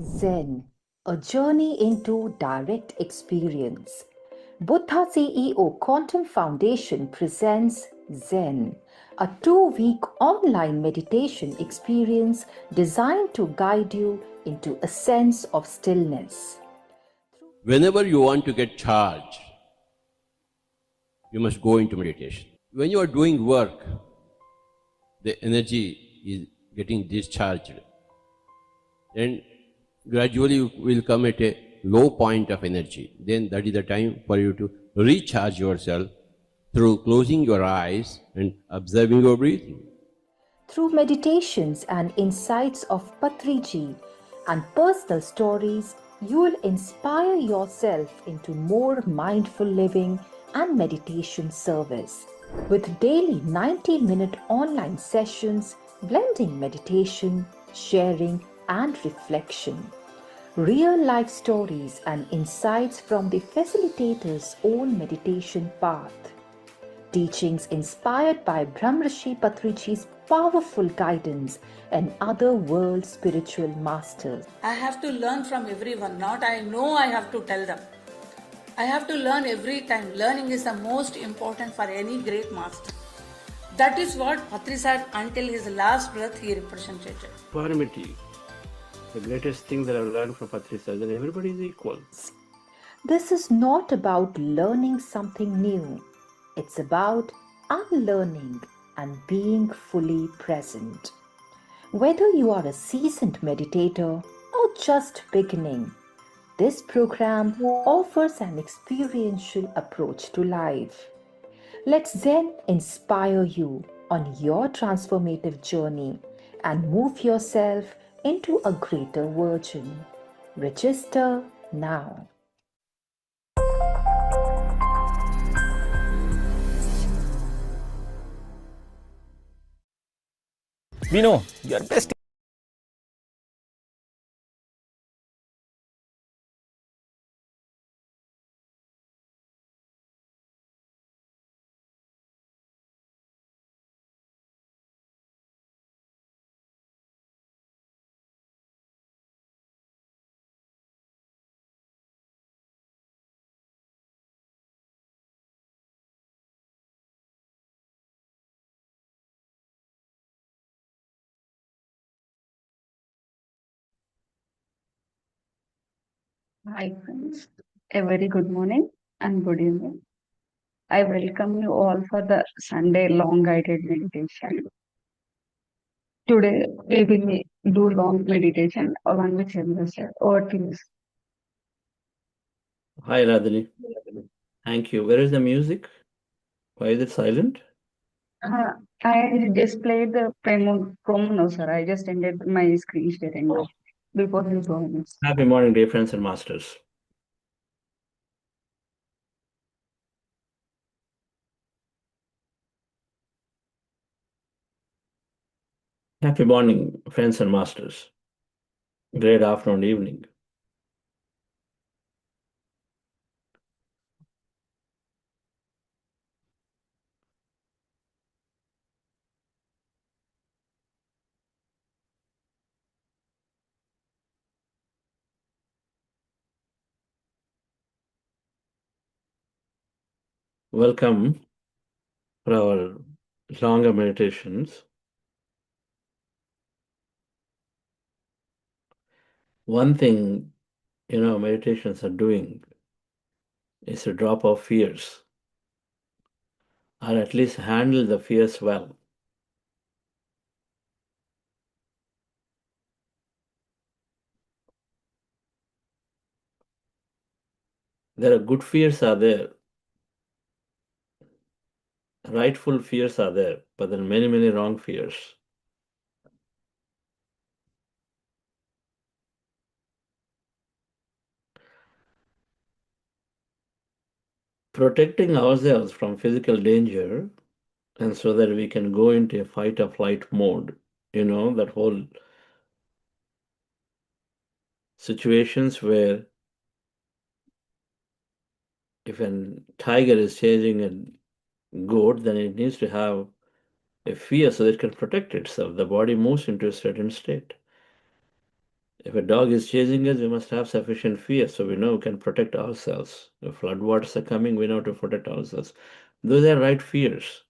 Zen, a journey into direct experience. Buddha CEO Quantum Foundation presents Zen, a 2-week online meditation experience designed to guide you into a sense of stillness. Whenever you want to get charged, you must go into meditation. When you are doing work, the energy is getting discharged. And gradually you will come at a low point of energy. Then that is the time for you to recharge yourself through closing your eyes and observing your breathing. Through meditations and insights of Patriji and personal stories, you will inspire yourself into more mindful living and meditation service. With daily 90-minute online sessions blending meditation, sharing, and reflection. Real-life stories and insights from the facilitator's own meditation path. Teachings inspired by Brahmarshi Patriji's powerful guidance and other world spiritual masters. I have to learn from everyone, not I know I have to tell them. I have to learn every time. Learning is the most important for any great master. That is what Patri Sahib, until his last breath, he represented. Equanimity. The greatest thing that I've learned from Patri Sahib is that everybody is equal. This is not about learning something new. It's about unlearning and being fully present. Whether you are a seasoned meditator or just beginning, this program offers an experiential approach to life. Let Zen inspire you on your transformative journey and move yourself into a greater version. Register now. We know you are best Hi, friends. A very good morning and good evening. I welcome you all for the Sunday long guided meditation. Today, we will do long meditation along with Chandra. Over to you. Hi, Radhini. Thank you. Where is the music? Why is it silent? Uh, I just played the promo now, sir. I just ended my screen sharing now before you join us. Happy morning, dear friends and masters. Happy morning, friends and masters. Great afternoon, evening. Welcome for our longer meditations. One thing, meditations are doing is to drop off fears, or at least handle the fears well. There are good fears are there, rightful fears are there, but there are many, many wrong fears. Protecting ourselves from physical danger, and so that we can go into a fight or flight mode, that whole situations where if a tiger is chasing a goat, then it needs to have a fear so that it can protect itself. The body moves into a certain state. If a dog is chasing us, we must have sufficient fear so we know we can protect ourselves. If floodwaters are coming, we know to protect ourselves. Those are right fears.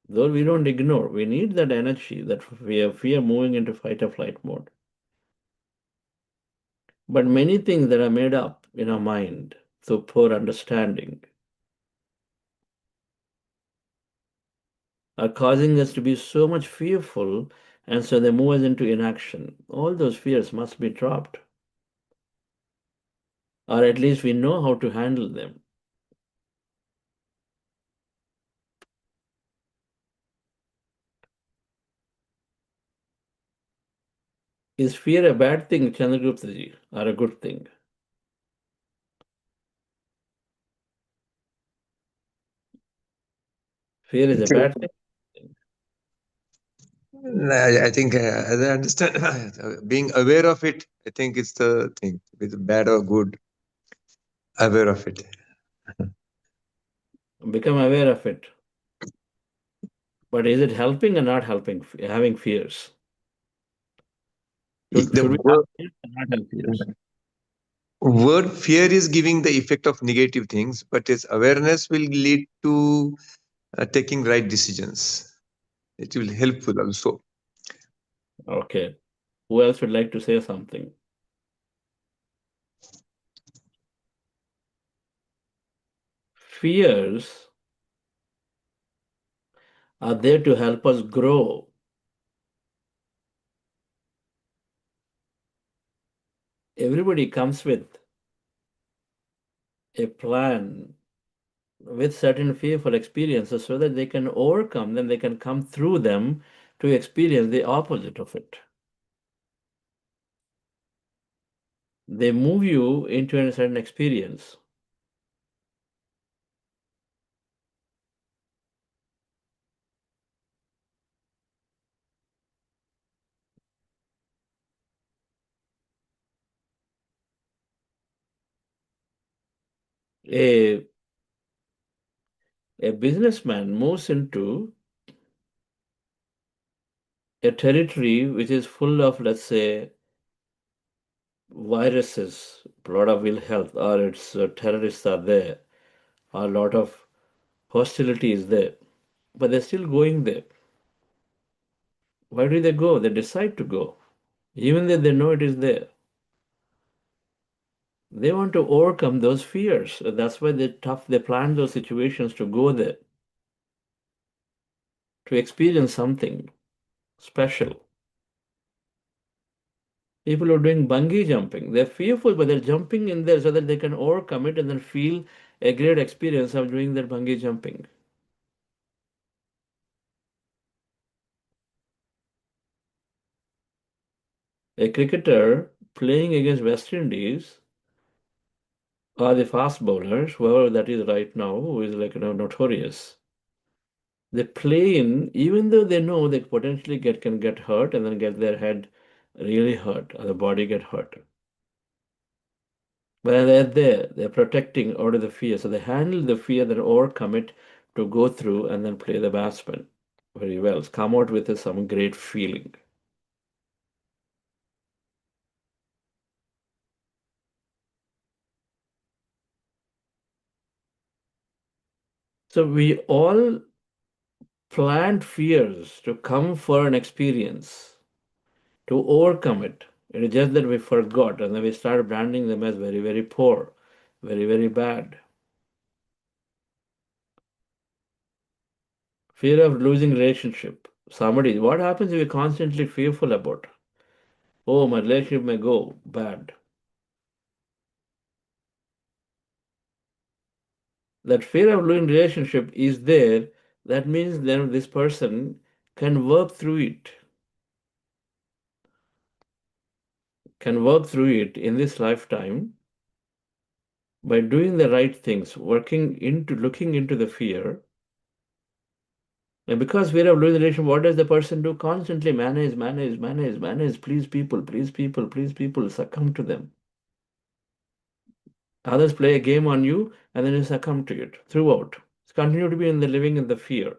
Though we don't ignore, we need that energy, that fear moving into fight or flight mode. But many things that are made up in our mind through poor understanding are causing us to be so much fearful, and so they move us into inaction. All those fears must be dropped, or at least we know how to handle them. Is fear a bad thing, Chandragupta or a good thing? Fear is a bad thing. I think, as I understand, being aware of it, I think it's the thing. It's bad or good, aware of it. Become aware of it. But is it helping or not helping, having fears? Should The we have fears or not have fears? word fear is giving the effect of negative things, but its awareness will lead to taking right decisions. It will helpful also. Okay. Who else would like to say something? Fears are there to help us grow. Everybody comes with a plan with certain fearful experiences so that they can overcome them, they can come through them to experience the opposite of it. They move you into a certain experience. A, a businessman moves into a territory which is full of, let's say, viruses, a lot of ill health, or it's terrorists are there, or a lot of hostility is there, but they're still going there. Why do they go? They decide to go, even though they know it is there. They want to overcome those fears. That's why they plan those situations to go there, to experience something special. People who are doing bungee jumping, they're fearful, but they're jumping in there so that they can overcome it and then feel a great experience of doing their bungee jumping. A cricketer playing against West Indies or the fast bowlers, whoever that is right now, who is like notorious, they play in, even though they know they potentially can get hurt and then get their head really hurt or the body get hurt. But they're there, they're protecting out of the fear. So they handle the fear, then overcome it to go through and then play the batsman very well. Come out with some great feeling. So we all planned fears to come for an experience, to overcome it. It is just that we forgot and then we started branding them as very, very poor, very, very bad. Fear of losing relationship. Somebody, what happens if you're constantly fearful about? Oh, my relationship may go bad. That fear of losing relationship is there. That means then this person can work through it, in this lifetime by doing the right things, looking into the fear. And because fear of losing relationship, what does the person do? Constantly manage, manage, manage, manage. Please people, please people, please people. Succumb to them. Others play a game on you, and then you succumb to it throughout. Continue to be in the living in the fear,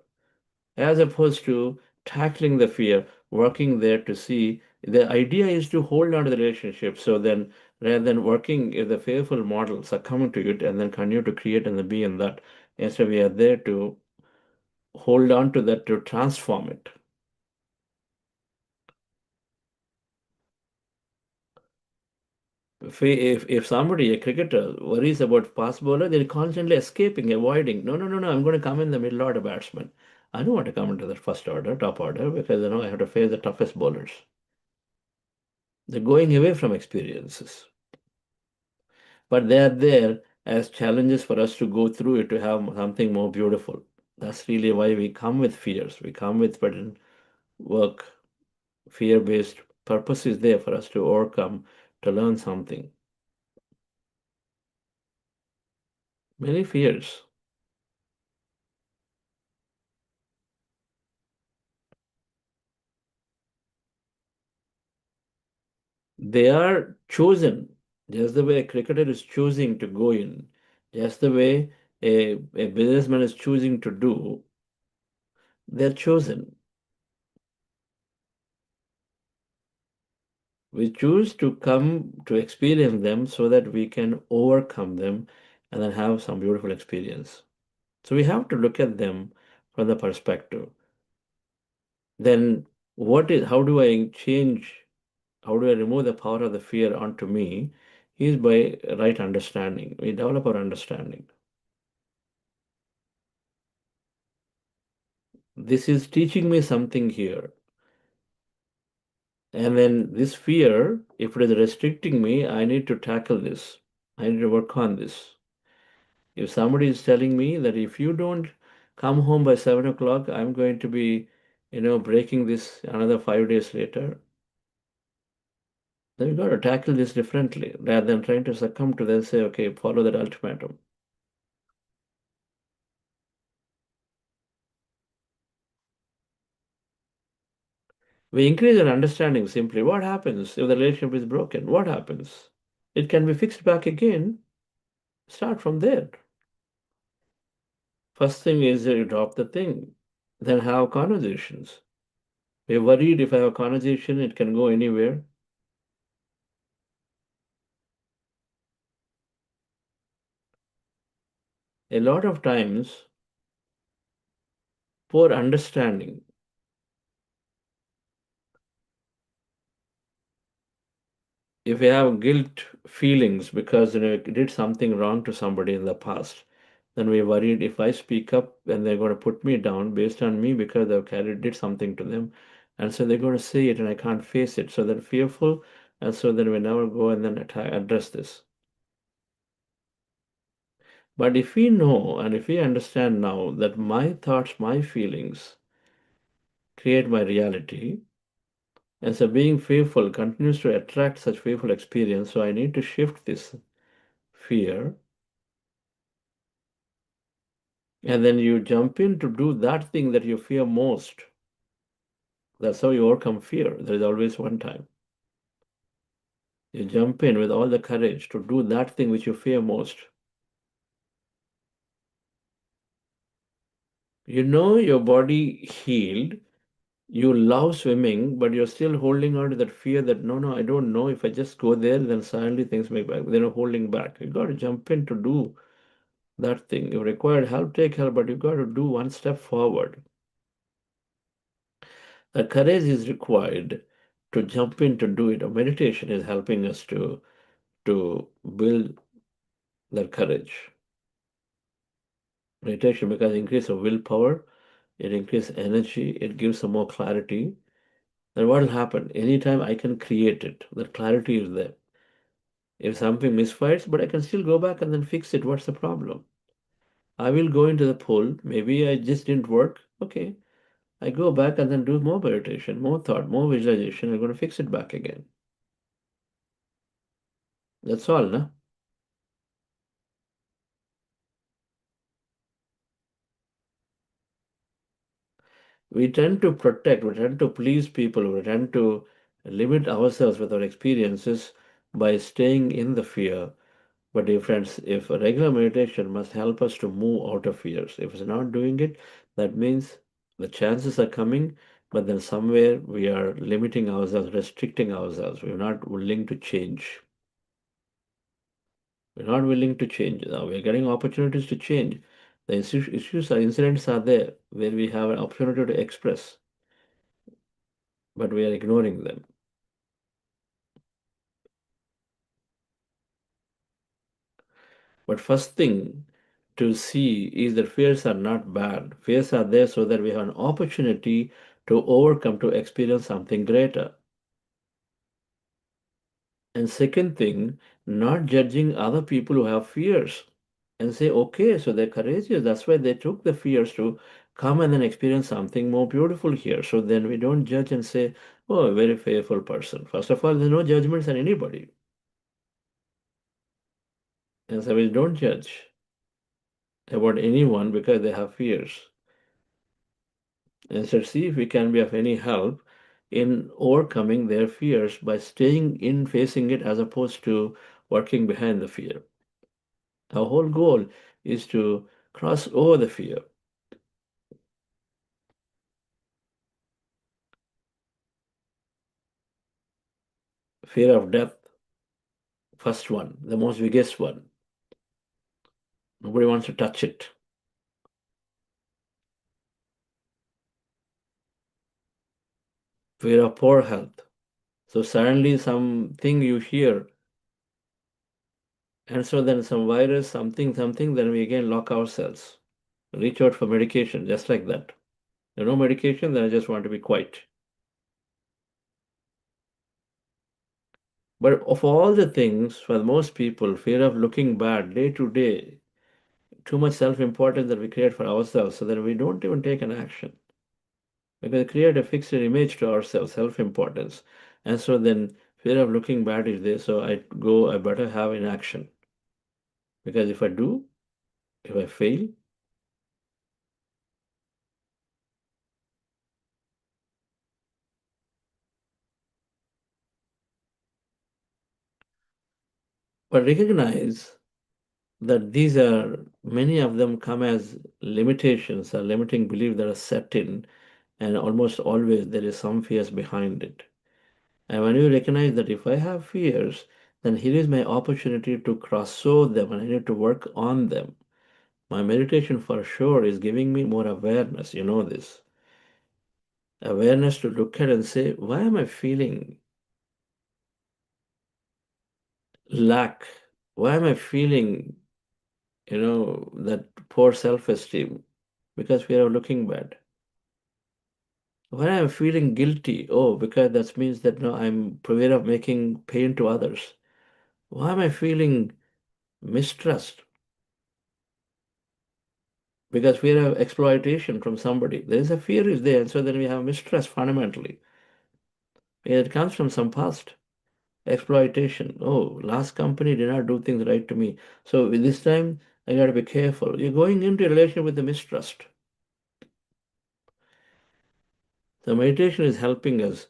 as opposed to tackling the fear, working there to see. The idea is to hold on to the relationship. So then, rather than working in the fearful model, succumbing to it, and then continue to create and then be in that, instead we are there to hold on to that, to transform it. If somebody, a cricketer, worries about fast bowler, they're constantly escaping, avoiding. No, no, no, no. I'm going to come in the middle order batsman. I don't want to come into the first order, top order, because I have to face the toughest bowlers. They're going away from experiences. But they are there as challenges for us to go through it to have something more beautiful. That's really why we come with fears. We come with certain work, fear-based purpose is there for us to overcome, to learn something. Many fears. They are chosen, just the way a cricketer is choosing to go in, just the way a businessman is choosing to do, they're chosen. We choose to come to experience them so that we can overcome them and then have some beautiful experience. So we have to look at them from the perspective. Then how do I change, how do I remove the power of the fear onto me? Is by right understanding. We develop our understanding. This is teaching me something here. And then this fear, if it is restricting me, I need to tackle this. I need to work on this. If somebody is telling me that if you don't come home by 7 o'clock, I'm going to be, breaking this another 5 days later, then you got to tackle this differently rather than trying to succumb to then say, okay, follow that ultimatum. We increase our understanding simply. What happens if the relationship is broken? What happens? It can be fixed back again. Start from there. First thing is you drop the thing, then have conversations. We're worried if I have a conversation, it can go anywhere. A lot of times, poor understanding. if we have guilt feelings because we did something wrong to somebody in the past, then we're worried if I speak up and they're going to put me down based on me because I've carried did something to them, and so they're going to say it and I can't face it. So they're fearful, and so then we never go and then address this. But if we know and if we understand now that my thoughts, my feelings create my reality, and so being fearful continues to attract such fearful experience, so I need to shift this fear. And then you jump in to do that thing that you fear most. That's how you overcome fear. There is always one time. You jump in with all the courage to do that thing which you fear most. You know your body healed. You love swimming, but you're still holding on to that fear that no, I don't know. If I just go there, then suddenly things make back. They're holding back. You got to jump in to do that thing. If required help, take help, but you got to do one step forward. The courage is required to jump in to do it. A meditation is helping us to build that courage. Meditation because it increases willpower, it increases energy, it gives some more clarity. Then what will happen? Anytime I can create it, that clarity is there. If something misfires, but I can still go back and then fix it. What's the problem? I will go into the pool. Maybe I just didn't work. Okay. I go back and then do more meditation, more thought, more visualization. I'm going to fix it back again. That's all, no? We tend to protect, we tend to please people, we tend to limit ourselves with our experiences by staying in the fear. But dear friends, if a regular meditation must help us to move out of fears, if it's not doing it, that means the chances are coming, but then somewhere we are limiting ourselves, restricting ourselves. We're not willing to change. We're not willing to change. Now we're getting opportunities to change. The incidents are there where we have an opportunity to express, but we are ignoring them. But first thing to see is that fears are not bad. Fears are there so that we have an opportunity to overcome, to experience something greater. And second thing, not judging other people who have fears and say, okay, so they're courageous. That's why they took the fears to come and then experience something more beautiful here. So then we don't judge and say, oh, a very fearful person. First of all, there's no judgments on anybody. And so we don't judge about anyone because they have fears. Instead, see if we can be of any help in overcoming their fears by staying in facing it as opposed to working behind the fear. Our whole goal is to cross over the fear. Fear of death, first one, the most biggest one. Nobody wants to touch it. Fear of poor health. So suddenly something you hear, and so then some virus, something, then we again lock ourselves. Reach out for medication, just like that. There's no medication, then I just want to be quiet. But of all the things, for most people, fear of looking bad day to day, too much self-importance that we create for ourselves so that we don't even take an action. Because we create a fixed image to ourselves, self-importance. And so then fear of looking bad is there, so I better have an action. Because if I do, if I fail, but recognize that these are, many of them come as limitations, a limiting belief that are set in, and almost always there is some fears behind it. And when you recognize that if I have fears, then here is my opportunity to cross over them and I need to work on them. My meditation for sure is giving me more awareness. You know this. Awareness to look at and say, why am I feeling lack? Why am I feeling, that poor self-esteem? Because we are looking bad. Why am I feeling guilty? Oh, because that means that no, I'm aware of making pain to others. Why am I feeling mistrust? Because fear of exploitation from somebody. There is a fear is there, and so then we have mistrust fundamentally. It comes from some past exploitation. Oh, last company did not do things right to me. So with this time, I got to be careful. You're going into a relationship with the mistrust. So meditation is helping us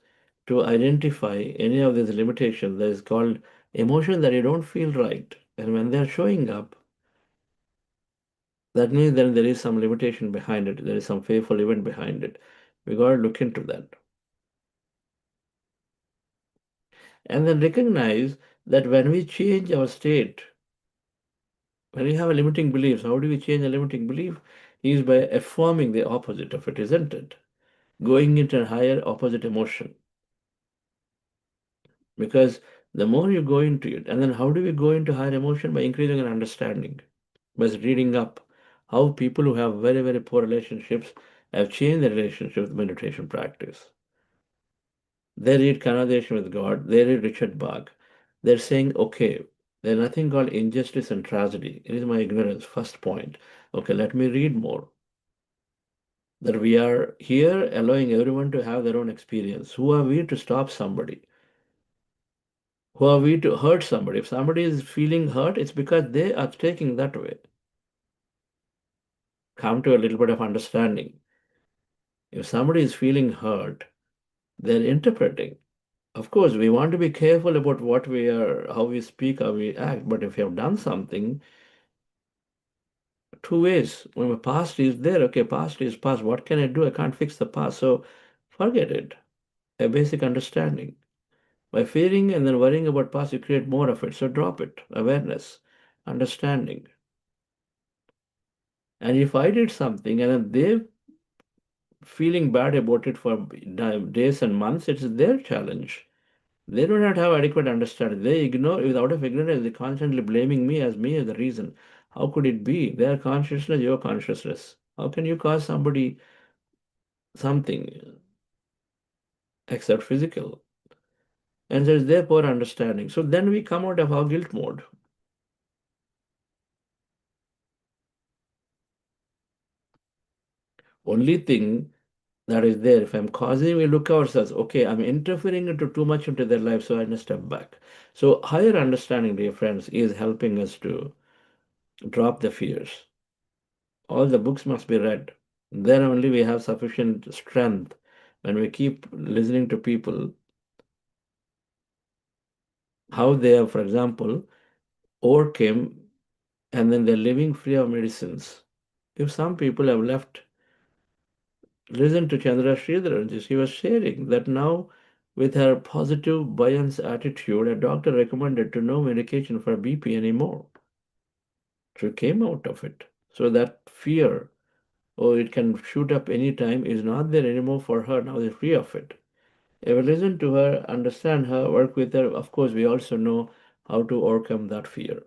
to identify any of these limitations that is called emotions that you don't feel right. And when they're showing up, that means then there is some limitation behind it. There is some fearful event behind it. We got to look into that. And then recognize that when we change our state, when we have a limiting beliefs, how do we change a limiting belief? Is by affirming the opposite of it, isn't it? Going into a higher opposite emotion. Because the more you go into it, and then how do we go into higher emotion? By increasing our understanding, by reading up how people who have very, very poor relationships have changed their relationship with meditation practice. They read Conversation with God, they read Richard Bach. They're saying, okay, there's nothing called injustice and tragedy. It is my ignorance, first point. Okay, let me read more. That we are here allowing everyone to have their own experience. Who are we to stop somebody? Who are we to hurt somebody? If somebody is feeling hurt, it's because they are taking that way. Come to a little bit of understanding. If somebody is feeling hurt, they're interpreting. Of course, we want to be careful about what we are, how we speak, how we act. But if you have done something, two ways. When the past is there, okay, past is past. What can I do? I can't fix the past. So forget it. A basic understanding. By fearing and then worrying about past, you create more of it. So drop it. Awareness, understanding. And if I did something and then they feeling bad about it for days and months, it's their challenge. They do not have adequate understanding. They ignore, without of ignorance, they constantly blaming me as the reason. How could it be? Their consciousness, your consciousness. How can you cause somebody something except physical? And there's their poor understanding. So then we come out of our guilt mode. Only thing that is there, if I'm causing, we look ourselves, okay, I'm interfering into too much into their life, so I need to step back. So higher understanding, dear friends, is helping us to drop the fears. All the books must be read. Then only we have sufficient strength. When we keep listening to people, how they have, for example, overcame and then they're living free of medicines. If some people have left, listen to Chandra Sridharan, she was sharing that now with her positive buoyant attitude, a doctor recommended to no medication for BP anymore. She came out of it. So that fear, oh, it can shoot up anytime, is not there anymore for her. Now they're free of it. If we listen to her, understand her, work with her, of course, we also know how to overcome that fear.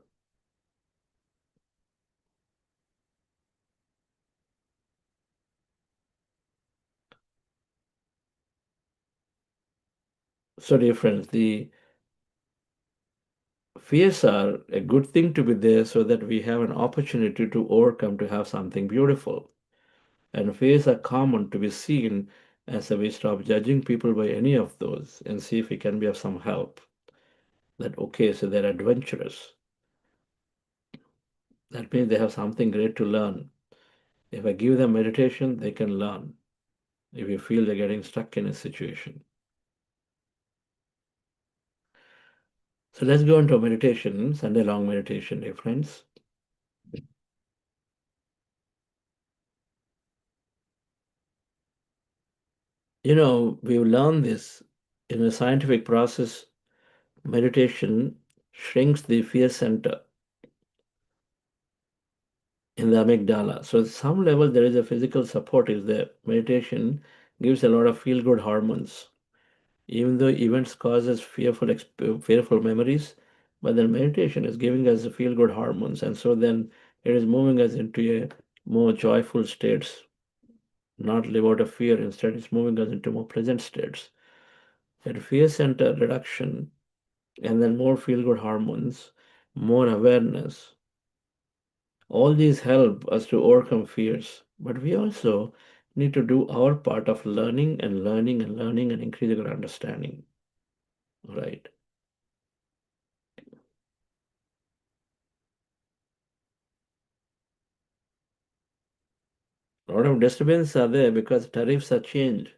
So, dear friends, the fears are a good thing to be there so that we have an opportunity to overcome to have something beautiful. And fears are common to be seen as we stop judging people by any of those and see if we can be of some help. That, okay, so they're adventurous. That means they have something great to learn. If I give them meditation, they can learn. If you feel they're getting stuck in a situation. So let's go into meditation, Sunday long meditation, dear friends. You know, we've learned this in a scientific process. Meditation shrinks the fear center in the amygdala. So at some level, there is a physical support is there. Meditation gives a lot of feel-good hormones. Even though events causes fearful memories, But then meditation is giving us feel-good hormones, and so then it is moving us into a more joyful states, not live out of fear. Instead, it's moving us into more pleasant states. That fear center reduction, and then more feel-good hormones, more awareness. All these help us to overcome fears. But we also need to do our part of learning and learning and learning and increasing our understanding. Right. A lot of disturbance are there because tariffs are changed.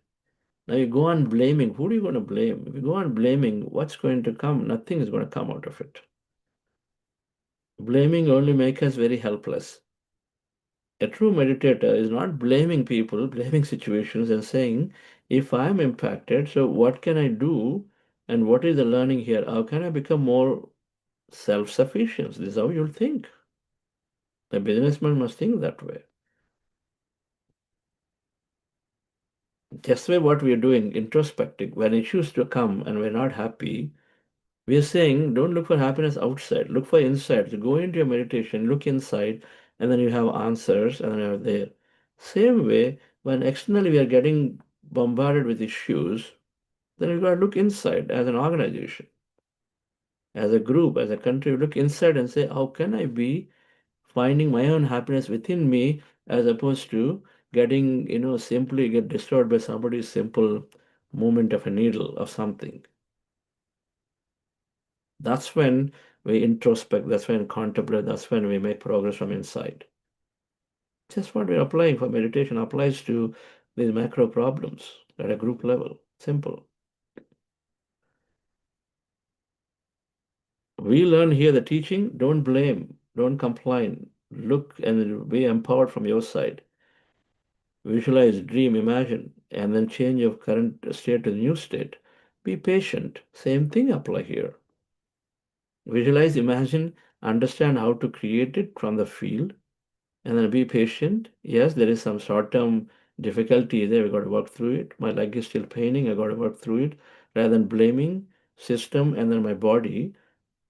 Now you go on blaming. Who are you going to blame? If you go on blaming, what's going to come? Nothing is going to come out of it. Blaming only makes us very helpless. A true meditator is not blaming people, blaming situations, and saying, if I'm impacted, so what can I do? And what is the learning here? How can I become more self sufficient? This is how you'll think. The businessman must think that way. Just the way what we are doing, introspecting, when issues to come and we're not happy, we are saying, don't look for happiness outside, look for inside. So go into your meditation, look inside, and then you have answers, and then you're there. Same way, when externally we are getting bombarded with issues, then you got to look inside as an organization, as a group, as a country. Look inside and say, how can I be finding my own happiness within me, as opposed to getting, simply get destroyed by somebody's simple movement of a needle or something. That's when we introspect, that's when we contemplate, that's when we make progress from inside. Just what we're applying for meditation applies to these macro problems at a group level. Simple. We learn here the teaching, don't blame, don't complain. Look and be empowered from your side. Visualize, dream, imagine, and then change your current state to the new state. Be patient. Same thing apply here. Visualize, imagine, understand how to create it from the field, and then be patient. Yes, there is some short-term difficulty there. We got to work through it. My leg is still paining. I got to work through it. Rather than blaming system and then my body,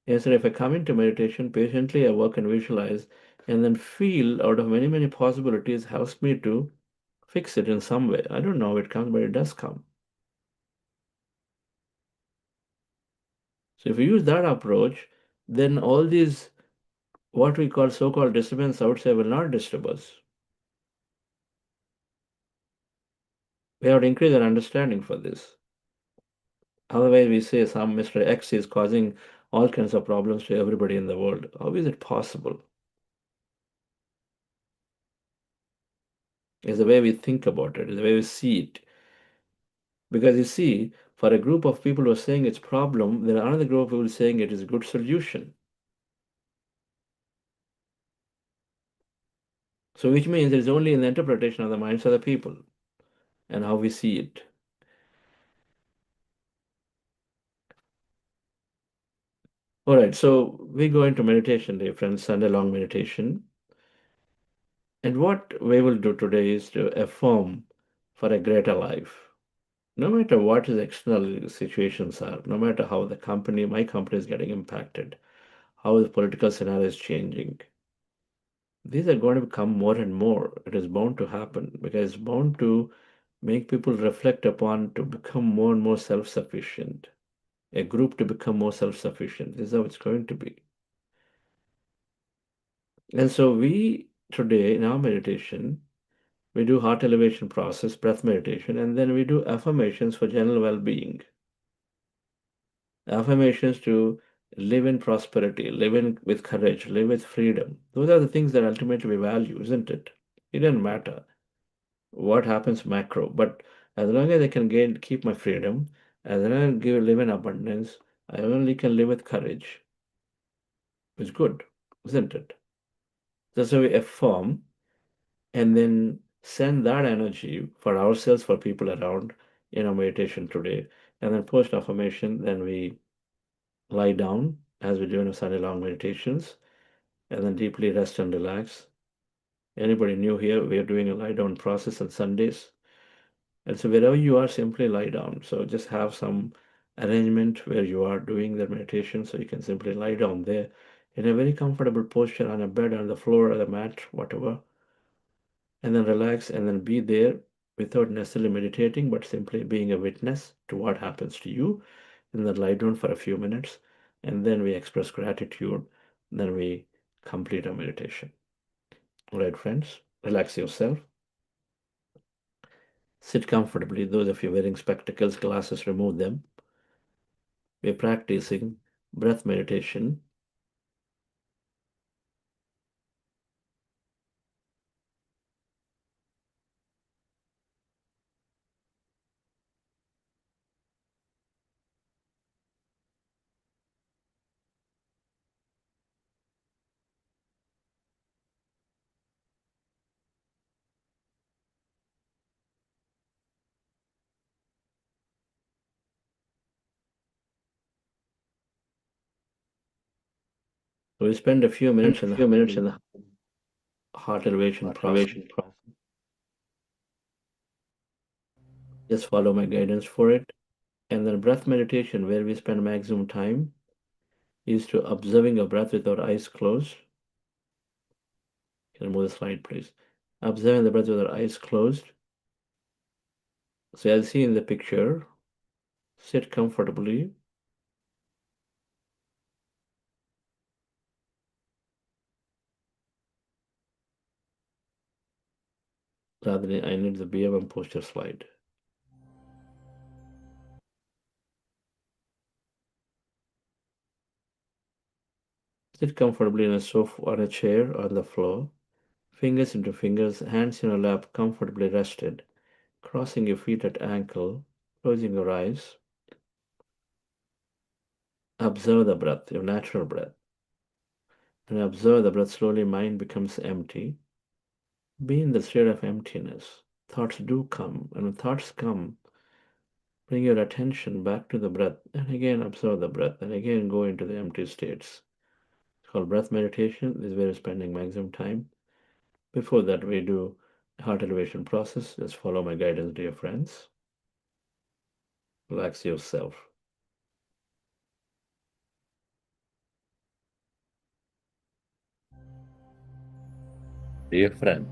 instead, if I come into meditation, patiently I work and visualize, and then feel out of many, many possibilities helps me to fix it in some way. I don't know how it comes, but it does come. So if you use that approach, then all these what we call so-called disturbance outside will not disturb us. We have to increase our understanding for this. Otherwise, we say some Mr. X is causing all kinds of problems to everybody in the world. How is it possible? It's the way we think about it, it's the way we see it. Because you see, for a group of people who are saying it's problem, there are another group of people saying it is a good solution. So which means it is only in the interpretation of the minds of the people and how we see it. All right, so we go into meditation day, friends, Sunday long meditation. And what we will do today is to affirm for a greater life. No matter what his external situations are, no matter how my company is getting impacted, how the political scenario is changing, these are going to become more and more. It is bound to happen because it's bound to make people reflect upon to become more and more self-sufficient, a group to become more self-sufficient. This is how it's going to be. And so we today in our meditation, we do heart elevation process, breath meditation, and then we do affirmations for general well-being. Affirmations to live in prosperity, with courage, live with freedom. Those are the things that ultimately we value, isn't it? It doesn't matter what happens macro, but as long as I can keep my freedom, as long as I live in abundance, I only can live with courage. It's good, isn't it? That's how we affirm and then send that energy for ourselves, for people around in our meditation today. And then post affirmation, then we lie down as we do in our Sunday long meditations, and then deeply rest and relax. Anybody new here, we are doing a lie down process on Sundays. And so wherever you are, simply lie down. So just have some arrangement where you are doing the meditation. So you can simply lie down there in a very comfortable posture on a bed, on the floor, or the mat, whatever, and then relax and then be there without necessarily meditating, but simply being a witness to what happens to you. And then lie down for a few minutes, and then we express gratitude. Then we complete our meditation. All right, friends, relax yourself. Sit comfortably. Those of you wearing spectacles, glasses, remove them. We're practicing breath meditation. So we spend a few minutes in the heart elevation process. Just follow my guidance for it. And then breath meditation, where we spend maximum time, is to observing your breath with our eyes closed. Can I move the slide, please? Observing the breath with our eyes closed. So as seen in the picture, sit comfortably. Rather than I need the BM posture slide. Sit comfortably in a sofa, on a chair, on the floor. Fingers into fingers, hands in your lap, comfortably rested. Crossing your feet at ankle, closing your eyes. Observe the breath, your natural breath. And observe the breath slowly, mind becomes empty. Be in the state of emptiness. Thoughts do come, and when thoughts come, bring your attention back to the breath, and again observe the breath, and again go into the empty states. It's called breath meditation. This is where we're spending maximum time. Before that, we do heart elevation process. Just follow my guidance, dear friends. Relax yourself. Dear friend,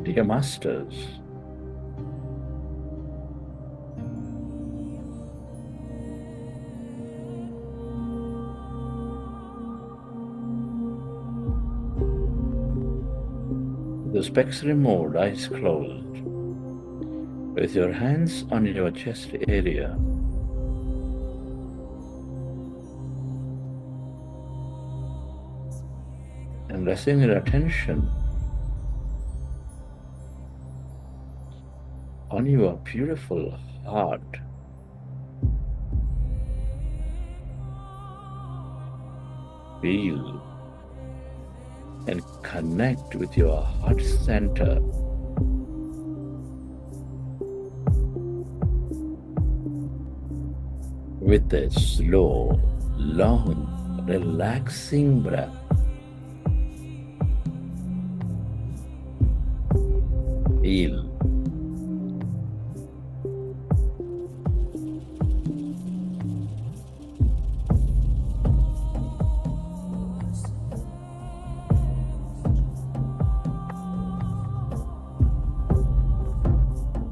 dear masters, the specs removed, eyes closed, with your hands on your chest area, and resting your attention on your beautiful heart. Feel and connect with your heart center. With a slow, long, relaxing breath. Feel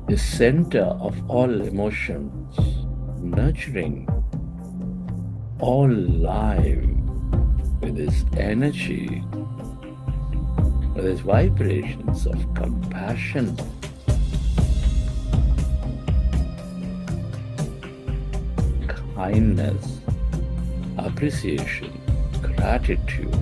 the center of all emotions, nurturing all life with its energy, with its vibrations of compassion, kindness, appreciation, gratitude.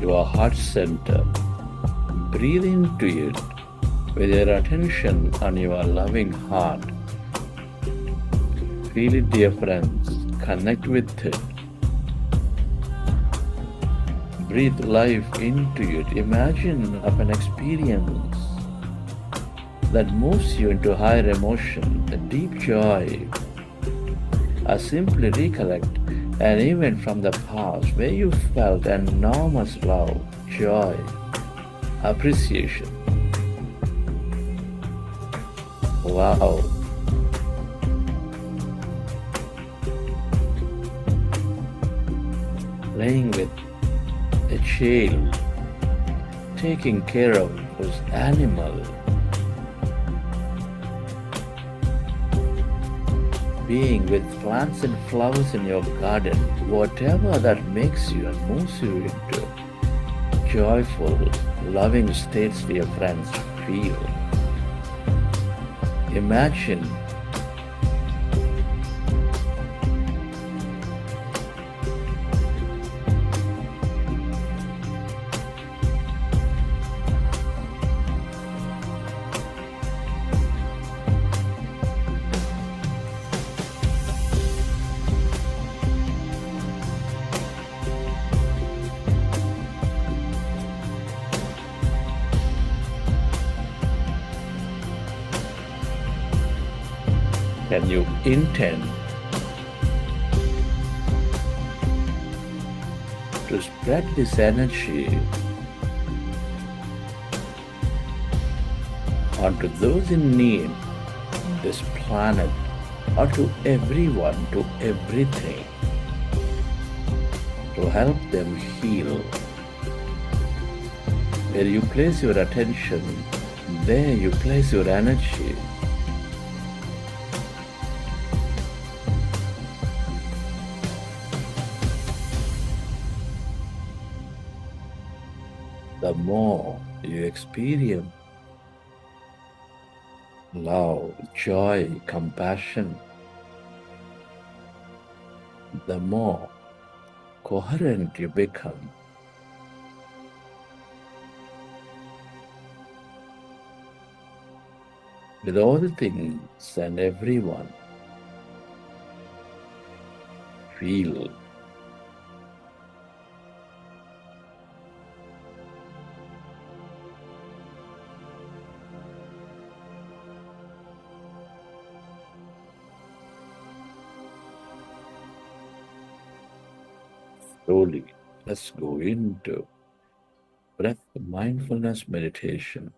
your heart center. Breathe into it with your attention on your loving heart. Feel it, dear friends. Connect with it. Breathe life into it. Imagine of an experience that moves you into higher emotion, a deep joy, or simply recollect an event from the past where you felt enormous love, joy, appreciation. Wow. Playing with a child, taking care of those animals, being with plants and flowers in your garden, whatever that makes you and moves you into joyful, loving states, dear friends, feel. Imagine can you intend to spread this energy onto those in need on this planet, or to everyone, to everything, to help them heal. Where you place your attention, there you place your energy. The more you experience love, joy, compassion, the more coherent you become. With all things and everyone, feel. Slowly, let's go into breath mindfulness meditation.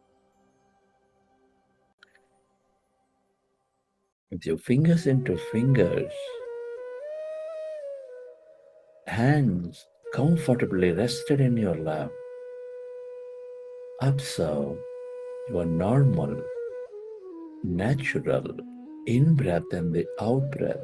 With your fingers into fingers, hands comfortably rested in your lap. Observe your normal, natural in-breath and the out-breath.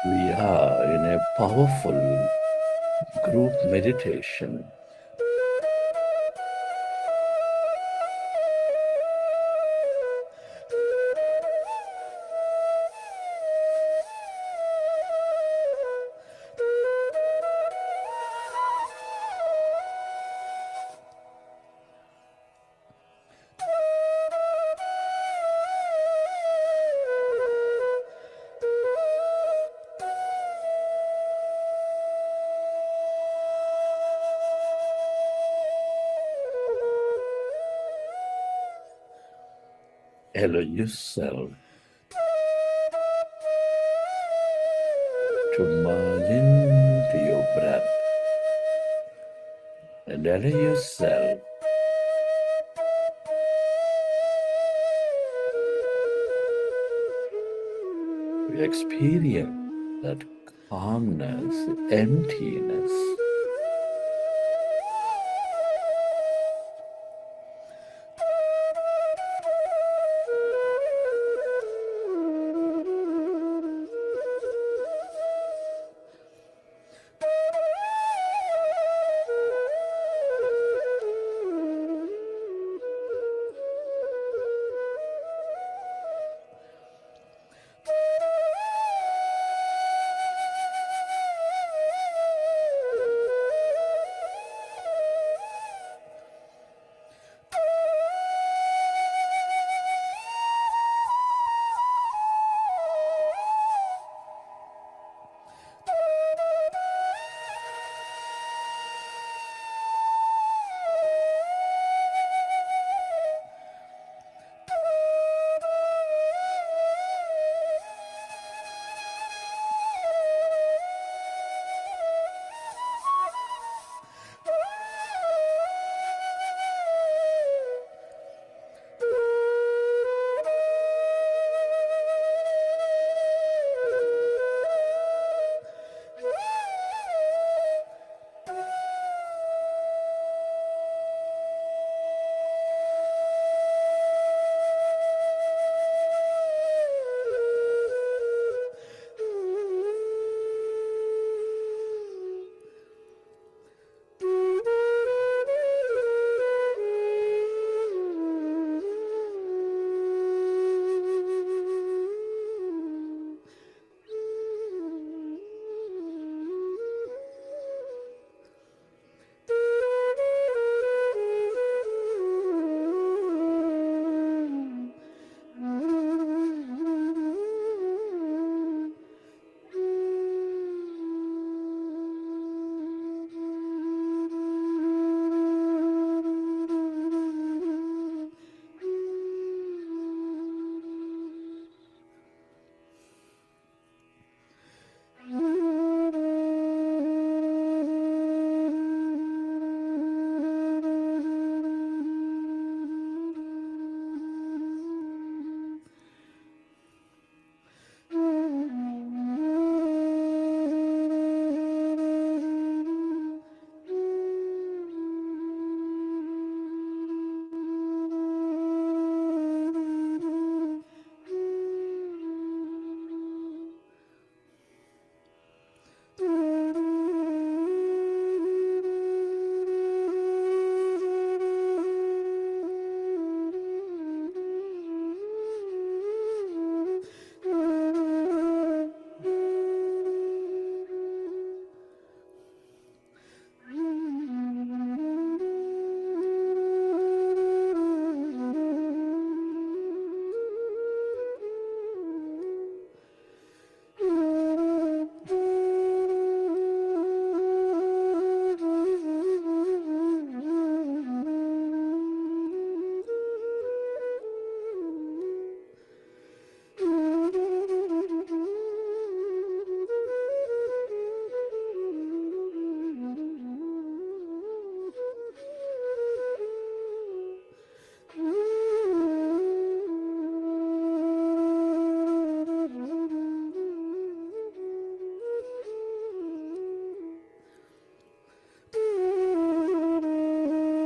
We are in a powerful group meditation. Allow yourself to merge into your breath and allow yourself to experience that calmness, emptiness.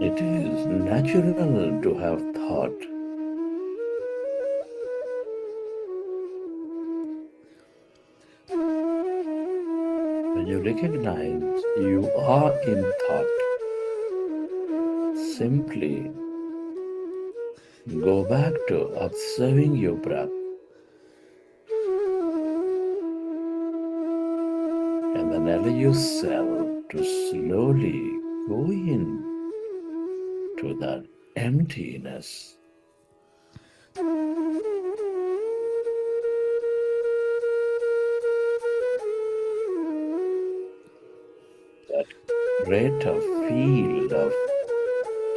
It is natural to have thought. when you recognize you are in thought, simply go back to observing your breath and then allow yourself to slowly go in to that emptiness. That rate of field of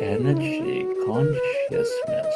energy, consciousness.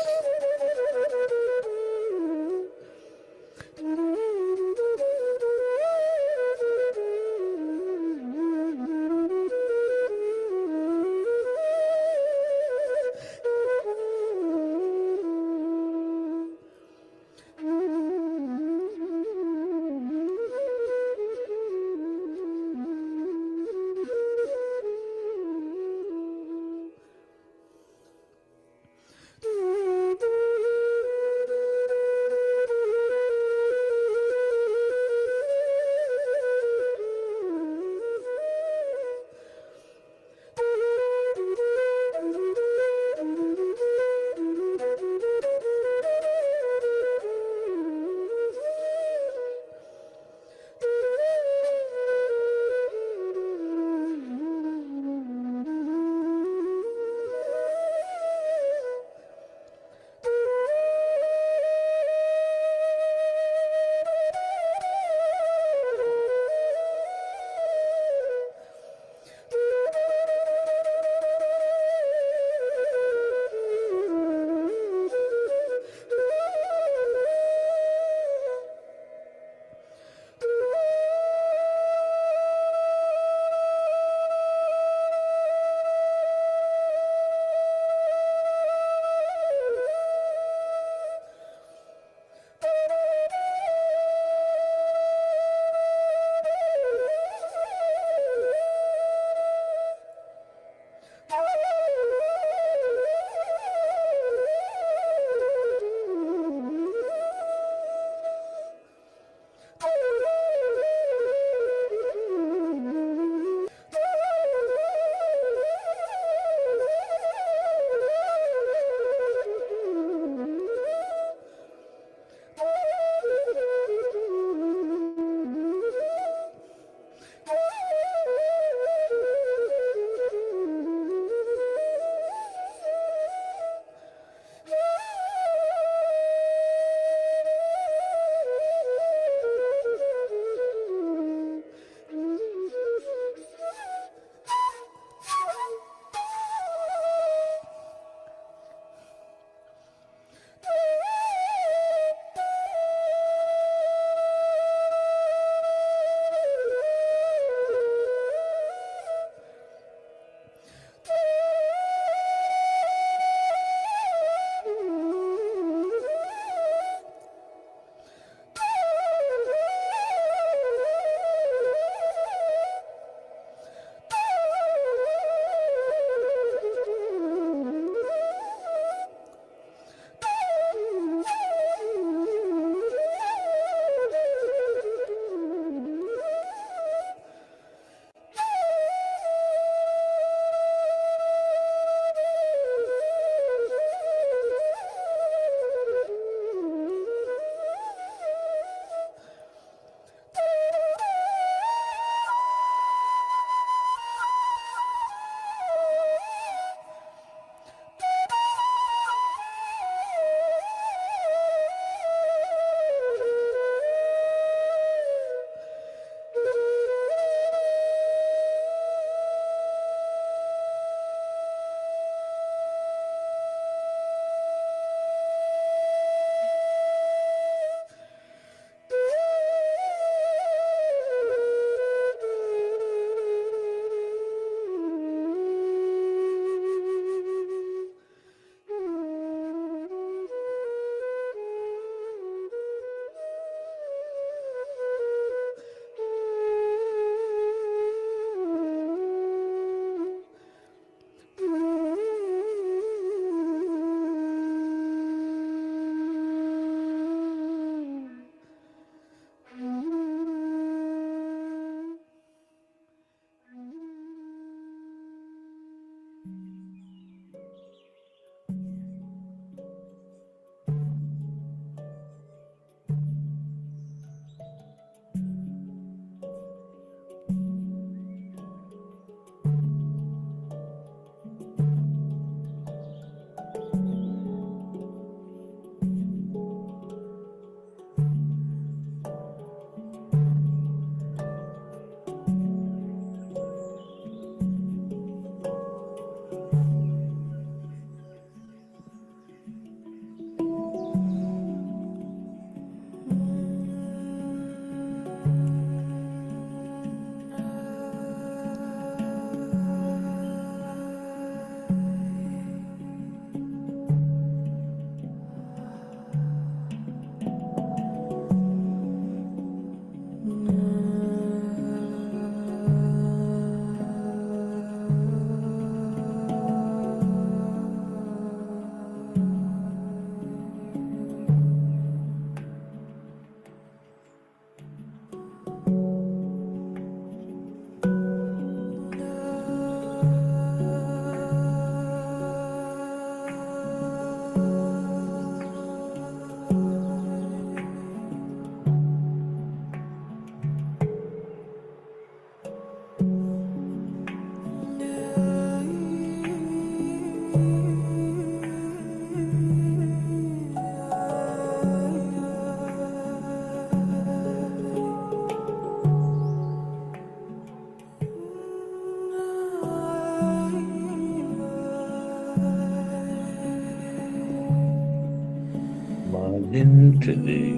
into the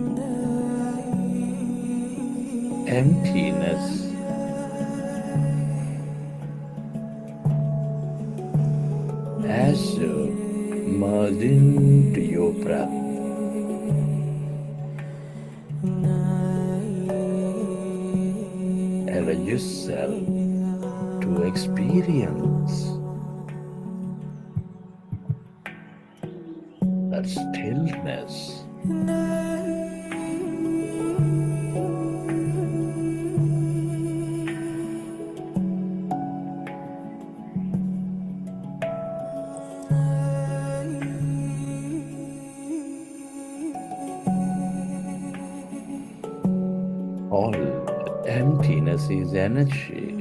emptiness. As you merge into your breath, allow yourself to experience that stillness. All emptiness is energy.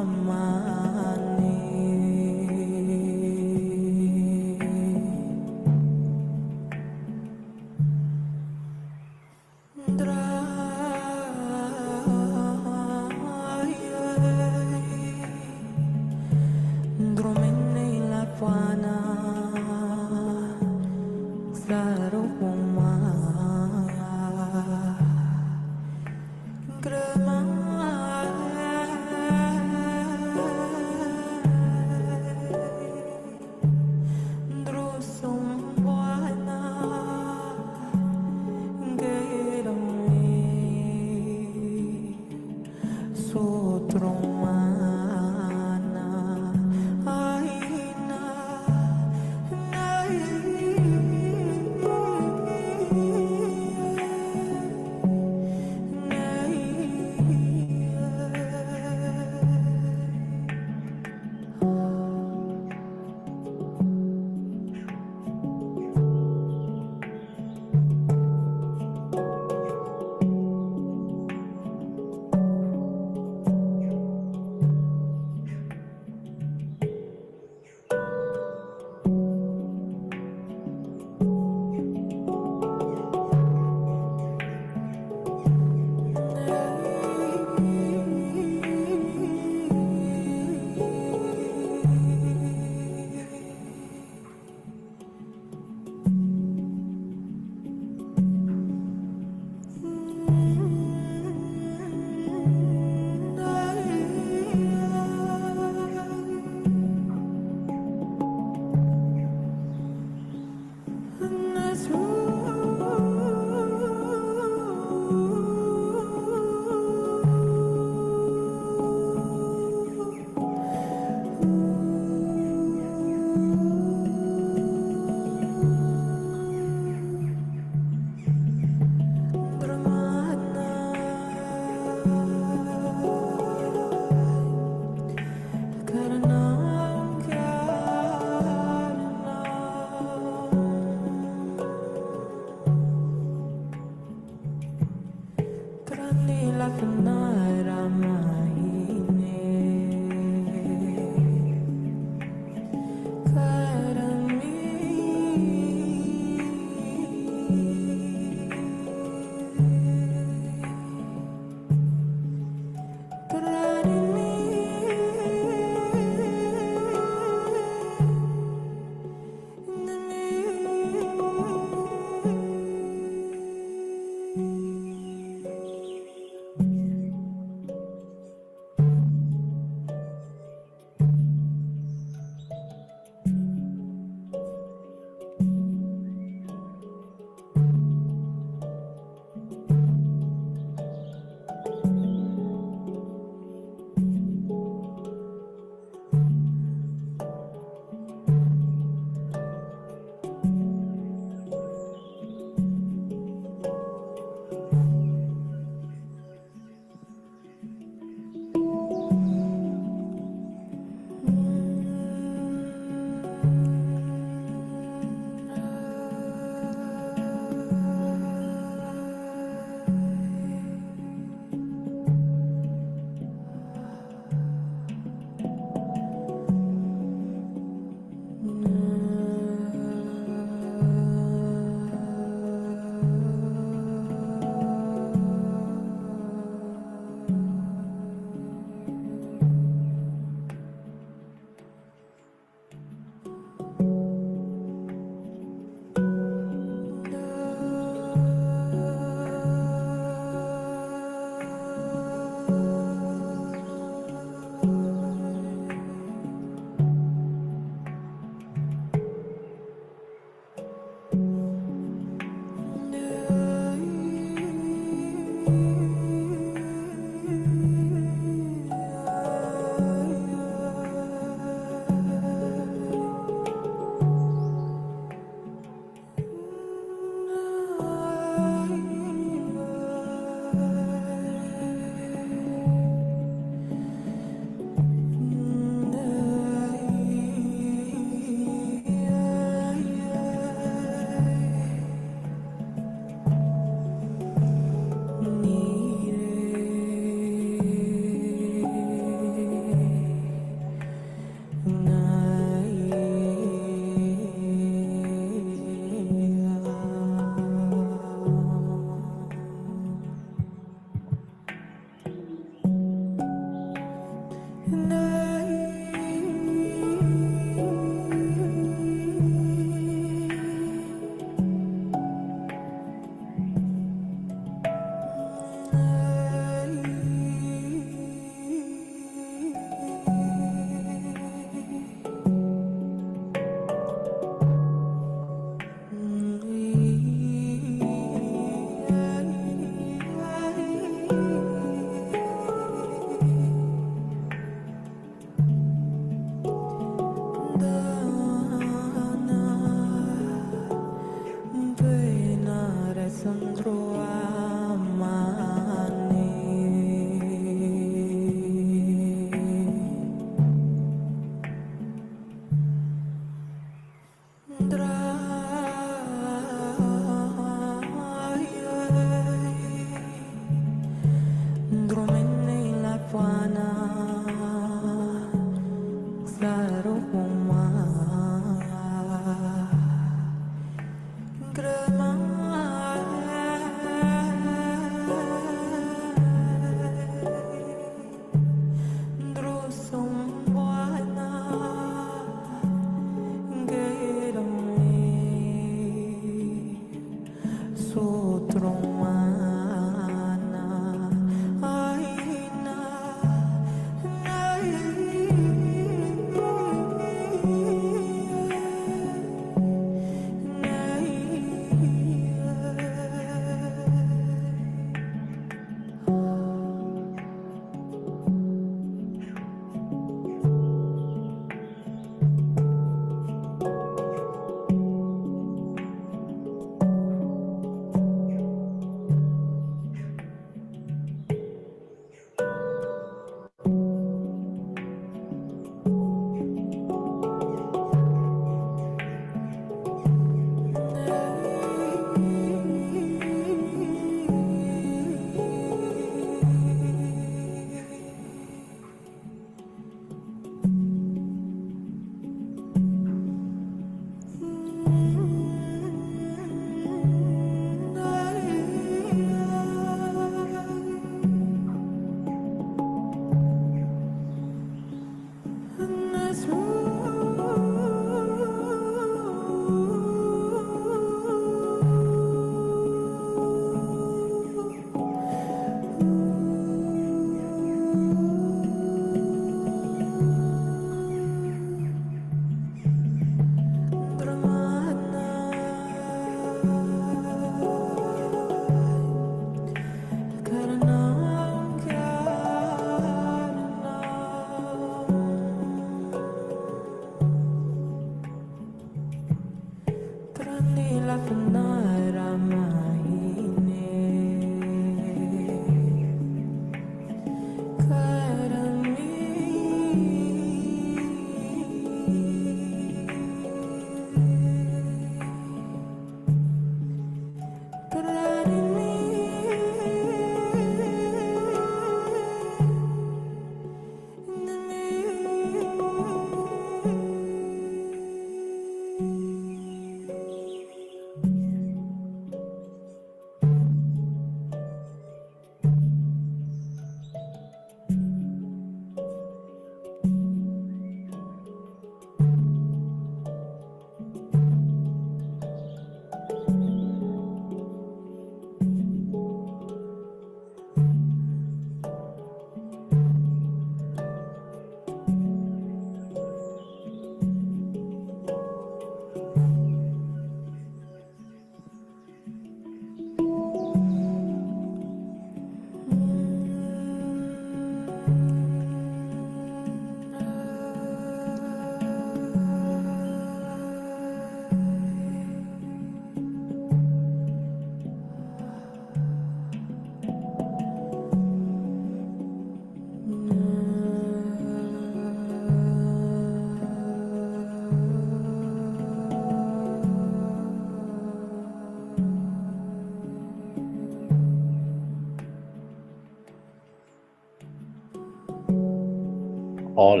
All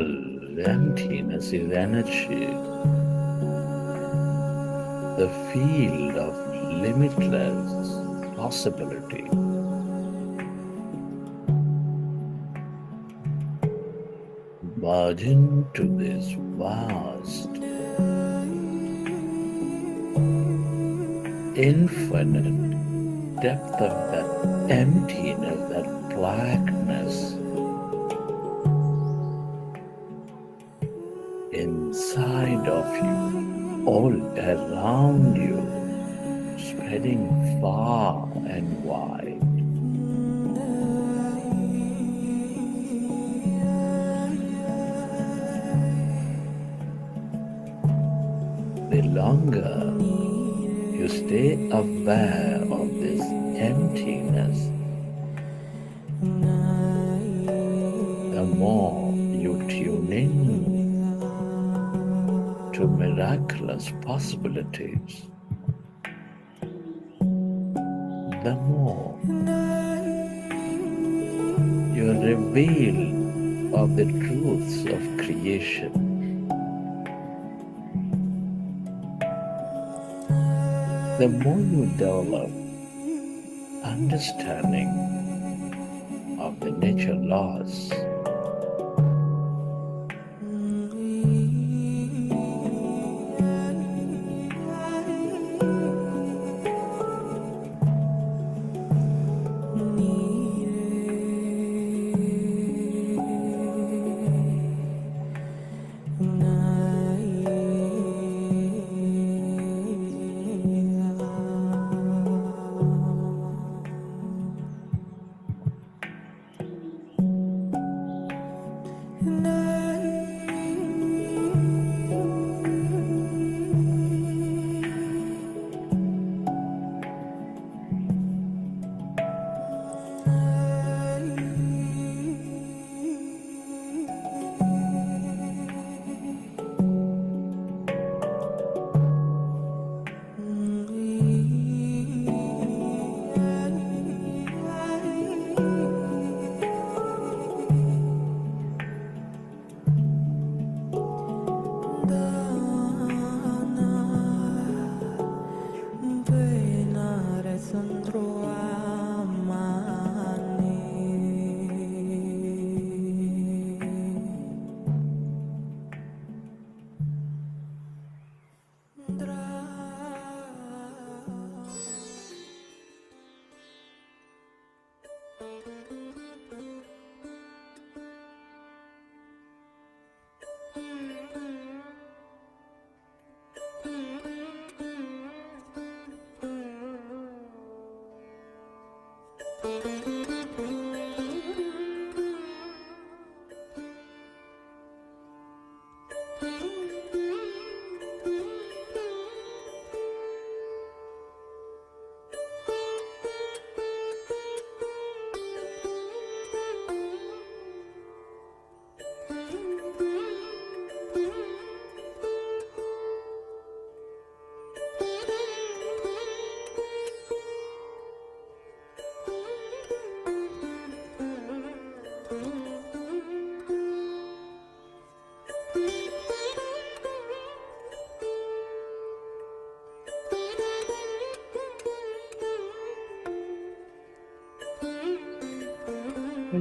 emptiness is energy, the field of limitless possibility. Merge into this vast, infinite depth of that emptiness, that blackness inside of you, all around you, spreading far and wide. The longer you stay aware of this emptiness, the more you tune in to miraculous possibilities, the more you are revealed of the truths of creation. the more you develop understanding of the nature laws,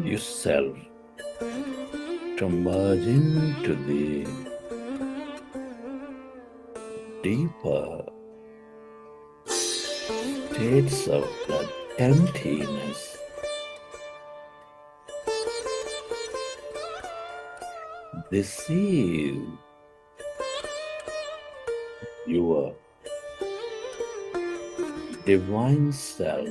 yourself to merge into the deeper states of that emptiness. This is your divine self.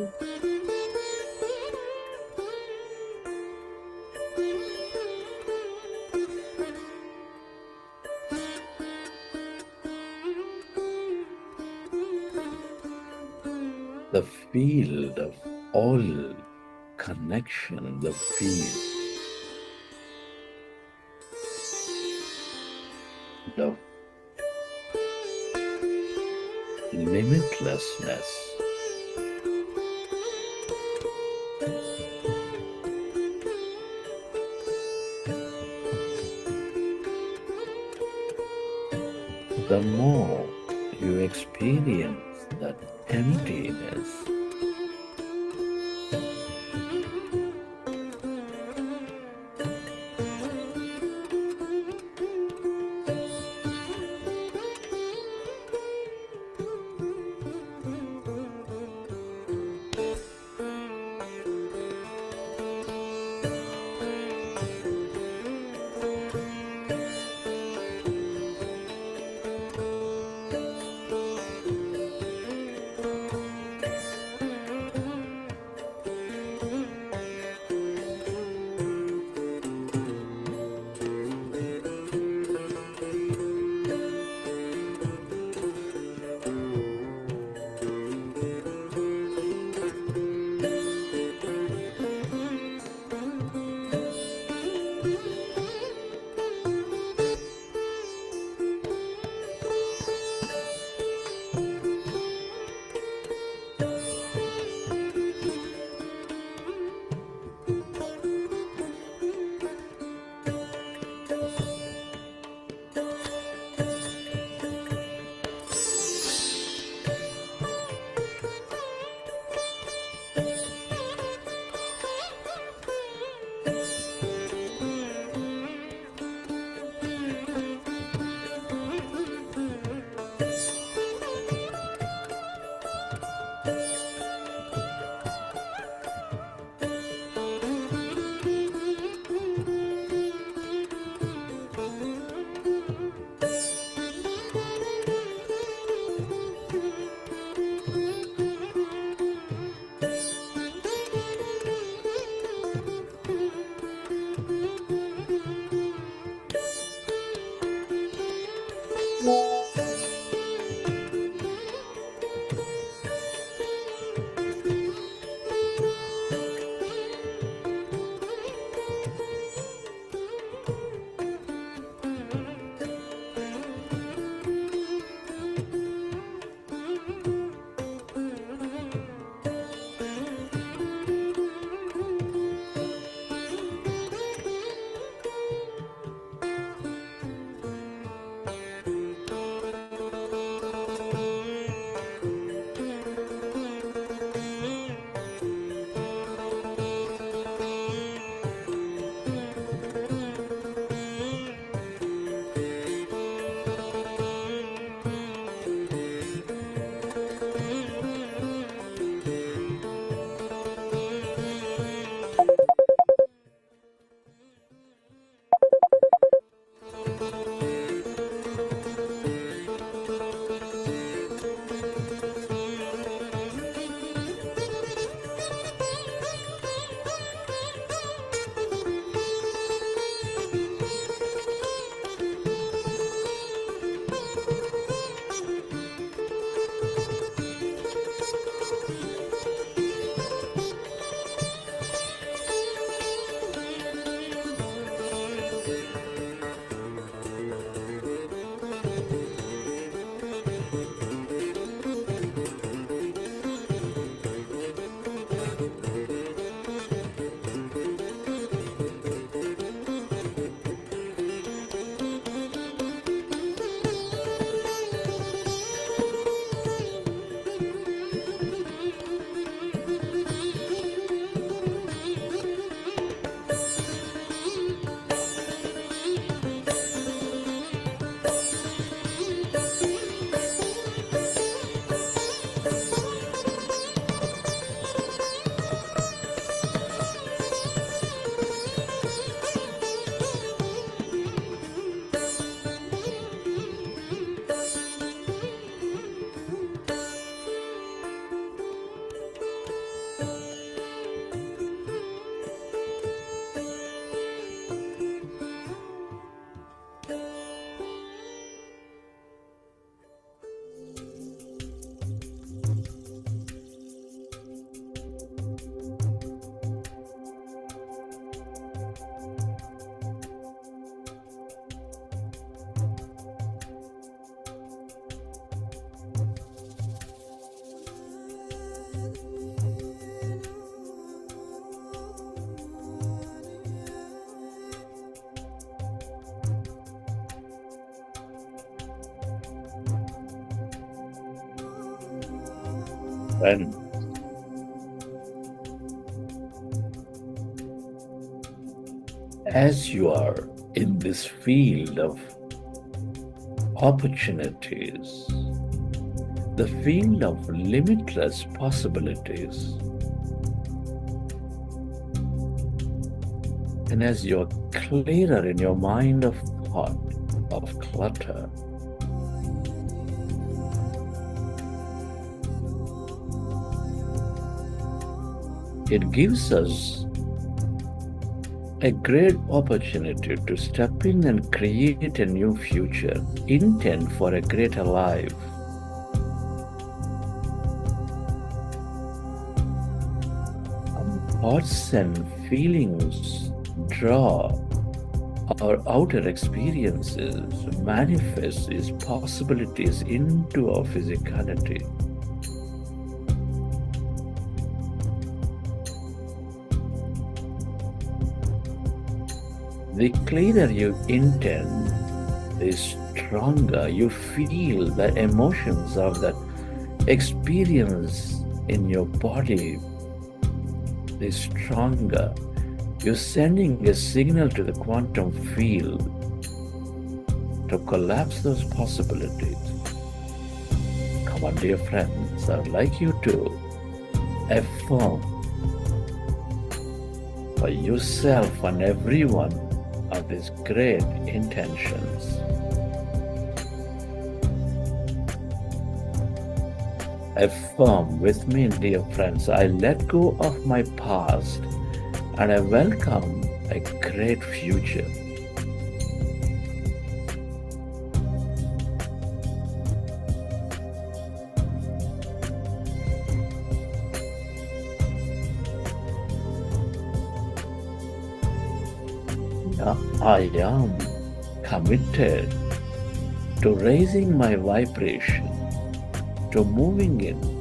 The field of all connection, the field of limitlessness. The more you experience that emptiness, friend. As you are in this field of opportunities, the field of limitless possibilities, and as you're clearer in your mind of thought, of clutter, it gives us a great opportunity to step in and create a new future, intent for a greater life. Thoughts and feelings draw our outer experiences, manifest these possibilities into our physicality. The clearer you intend, the stronger you feel the emotions of that experience in your body, the stronger you're sending a signal to the quantum field to collapse those possibilities. Come on, dear friends, I'd like you to affirm for yourself and everyone of these great intentions. Affirm with me, dear friends, I let go of my past and I welcome a great future. I am committed to raising my vibration, to moving in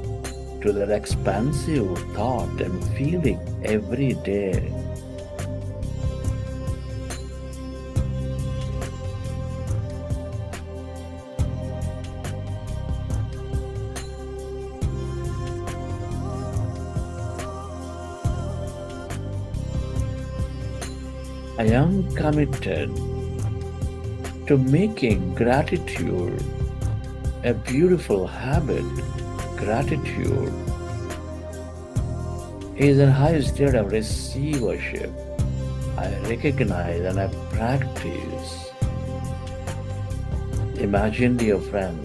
to that expansive thought and feeling every day. I am committed to making gratitude a beautiful habit. Gratitude is a high state of receivership. I recognize and I practice. Imagine, dear friend,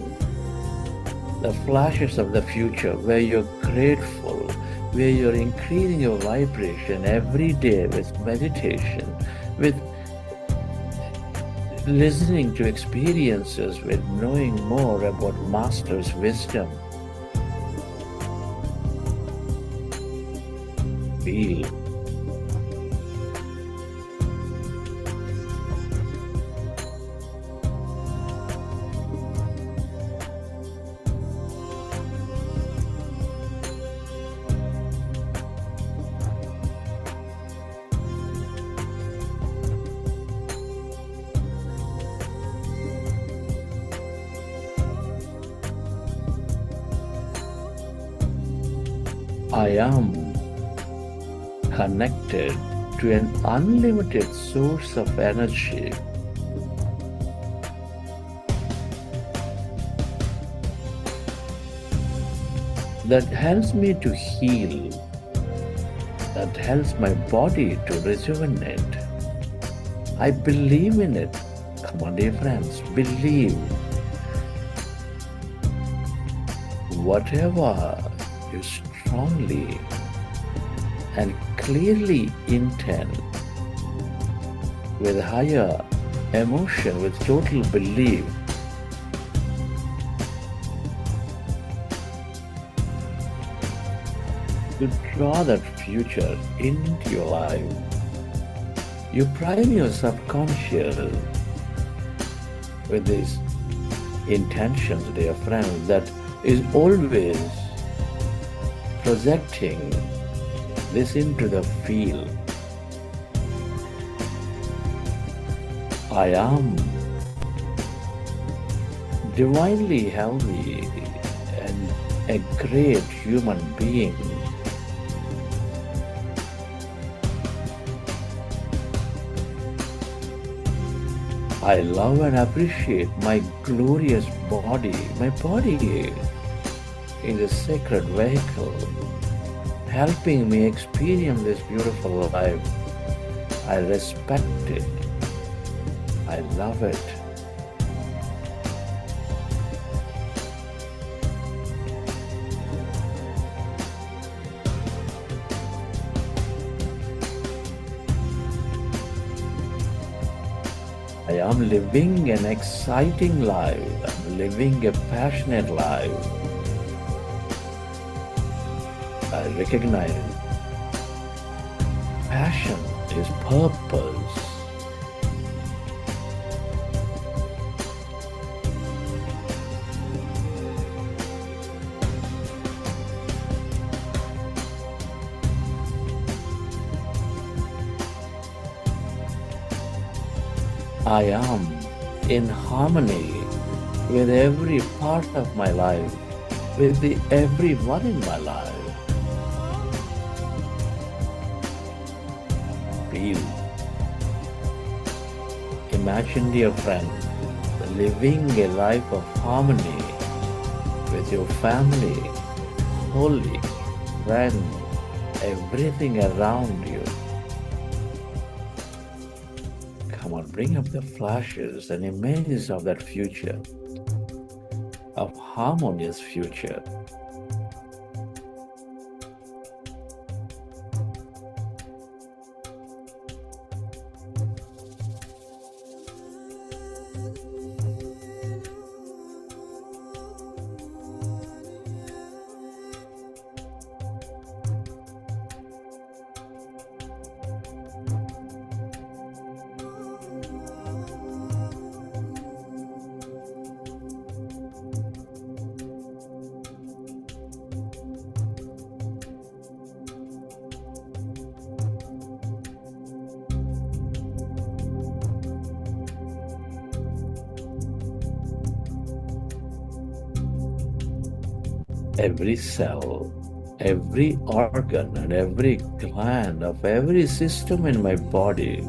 the flashes of the future where you're grateful, where you're increasing your vibration every day with meditation, with listening to experiences, with knowing more about Master's wisdom. Feel. I am connected to an unlimited source of energy. That helps me to heal, that helps my body to rejuvenate. I believe in it. Come on, dear friends, believe. Whatever you strongly and clearly intend, with higher emotion, with total belief, to draw that future into your life. You prime your subconscious with these intentions, dear friends, that is always projecting this into the field. I am divinely healthy and a great human being. I love and appreciate my glorious body. My body is a sacred vehicle, helping me experience this beautiful life. I respect it. I love it. I am living an exciting life. I'm living a passionate life. I recognize passion is purpose. I am in harmony with every part of my life, with everyone in my life. Feel. Imagine, dear friend, living a life of harmony with your family, colleagues, friends, everything around you. Come on, bring up the flashes and images of that future, of harmonious future. Every cell, every organ, and every gland of every system in my body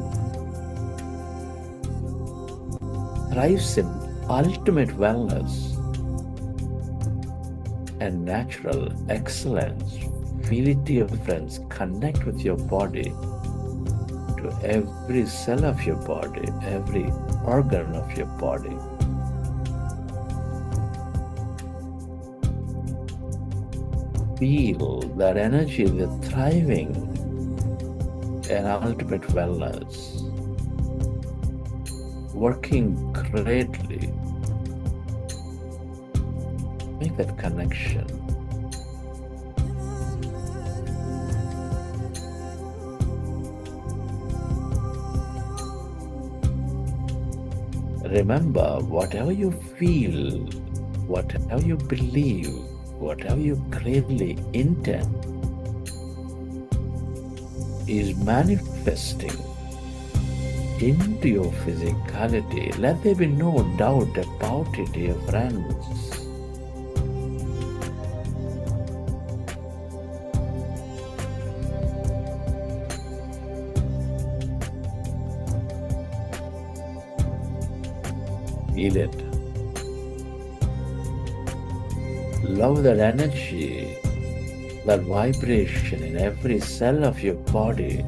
thrives in ultimate wellness and natural excellence. Feel it, dear friends. Connect with your body, to every cell of your body, every organ of your body. Feel that energy, the thriving and ultimate wellness, working greatly. Make that connection. Remember, whatever you feel, whatever you believe, whatever you greatly intend is manifesting into your physicality. Let there be no doubt about it, dear friends. Feel it. Love that energy, that vibration in every cell of your body.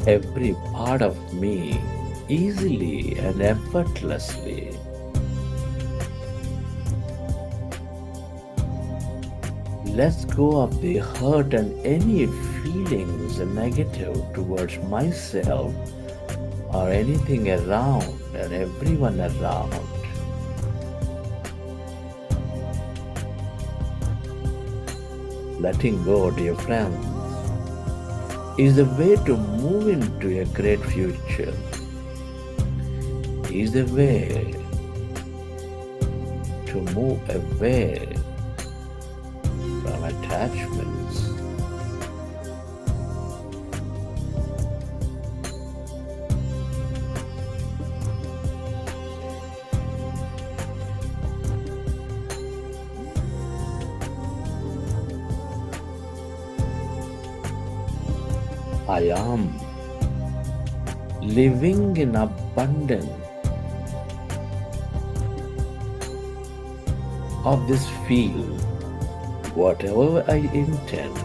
Every part of me, easily and effortlessly. Let's go of the hurt and any feelings negative towards myself or anything around and everyone around. Letting go, dear friends, is the way to move into a great future. Is the way to move away from attachments. I am living in abundance of this field. Whatever I intend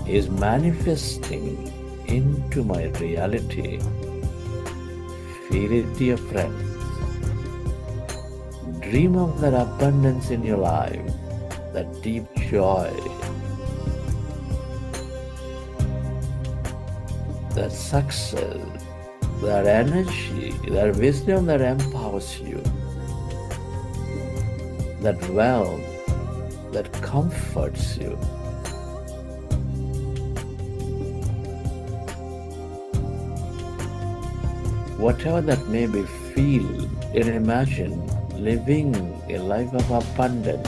is manifesting into my reality. Feel it, dear friends. Dream of that abundance in your life, that deep joy, that success, that energy, that wisdom that empowers you, that wealth that comforts you. Whatever that may be, feel and imagine living a life of abundance.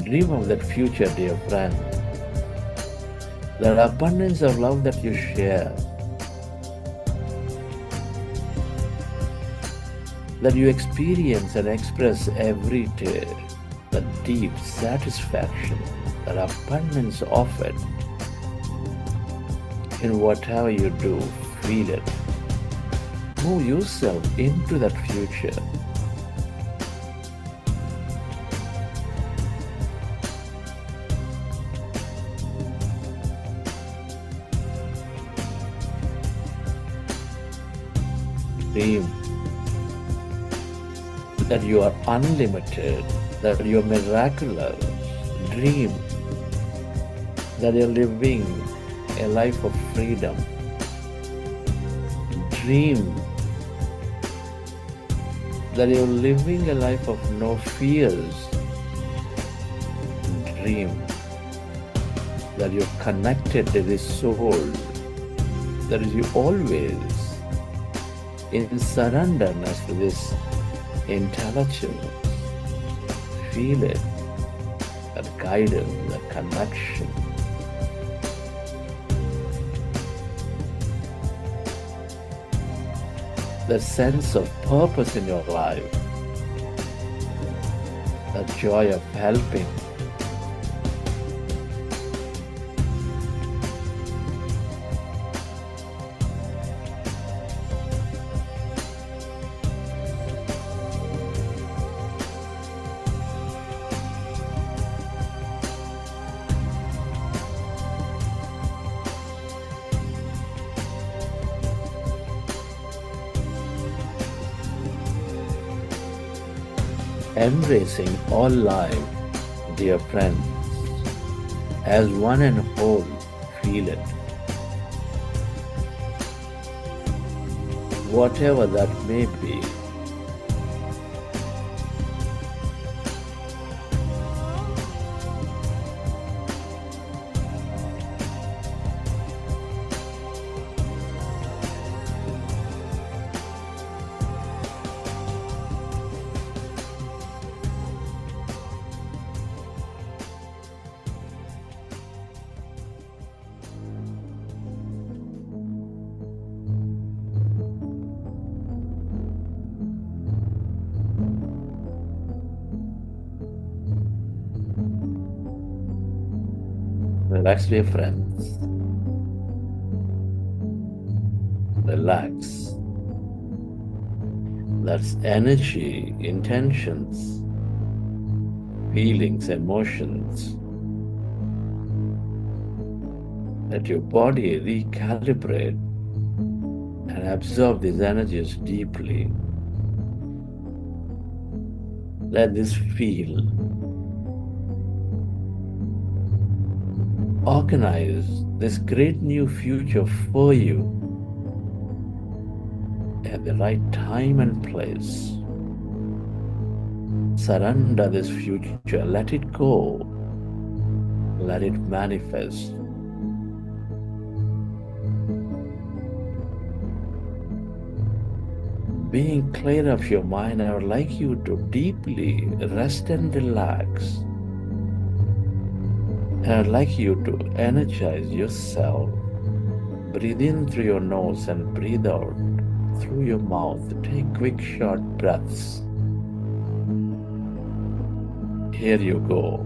Dream of that future, dear friend. That abundance of love that you share, that you experience and express every day, the deep satisfaction, that abundance of it in whatever you do, feel it. Move yourself into that future. Dream that you are unlimited, that you are miraculous. Dream that you're living a life of freedom. Dream that you're living a life of no fears. Dream that you're connected to the soul, that is you always in surrenderness to this intelligence. Feel it, that guidance, that connection. The sense of purpose in your life, the joy of helping. Embracing all life, dear friends, as one and whole. Feel it. Whatever that may be, relax, dear friends. Relax. That's energy, intentions, feelings, emotions. Let your body recalibrate and absorb these energies deeply. Let this feel. Organize this great new future for you at the right time and place. Surrender this future, let it go, let it manifest. Being clear of your mind, I would like you to deeply rest and relax. And I'd like you to energize yourself. Breathe in through your nose and breathe out through your mouth. Take quick, short breaths. Here you go.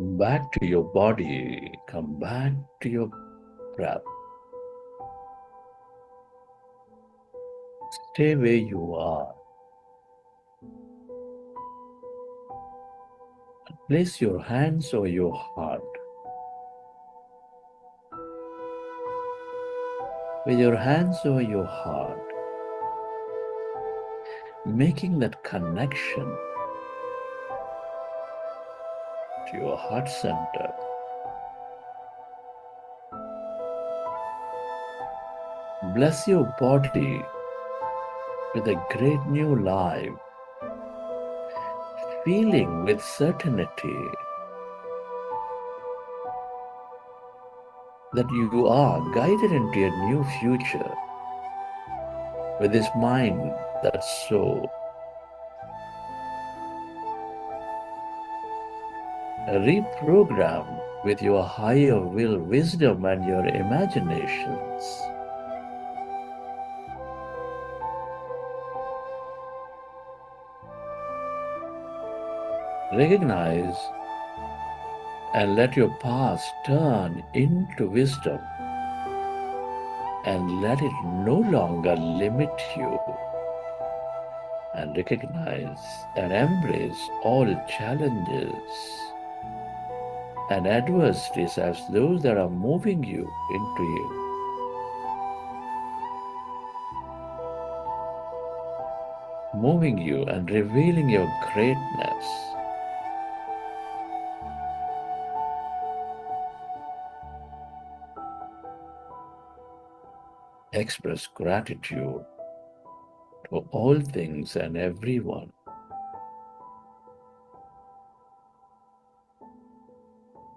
Come back to your body, come back to your breath. Stay where you are. Place your hands over your heart. With your hands over your heart, making that connection to your heart center. Bless your body with a great new life, feeling with certainty that you are guided into a new future with this mind that's so reprogrammed with your higher will, wisdom, and your imaginations. Recognize and let your past turn into wisdom and let it no longer limit you. And recognize and embrace all challenges and adversities as those that are moving you into you. Moving you and revealing your greatness. Express gratitude to all things and everyone.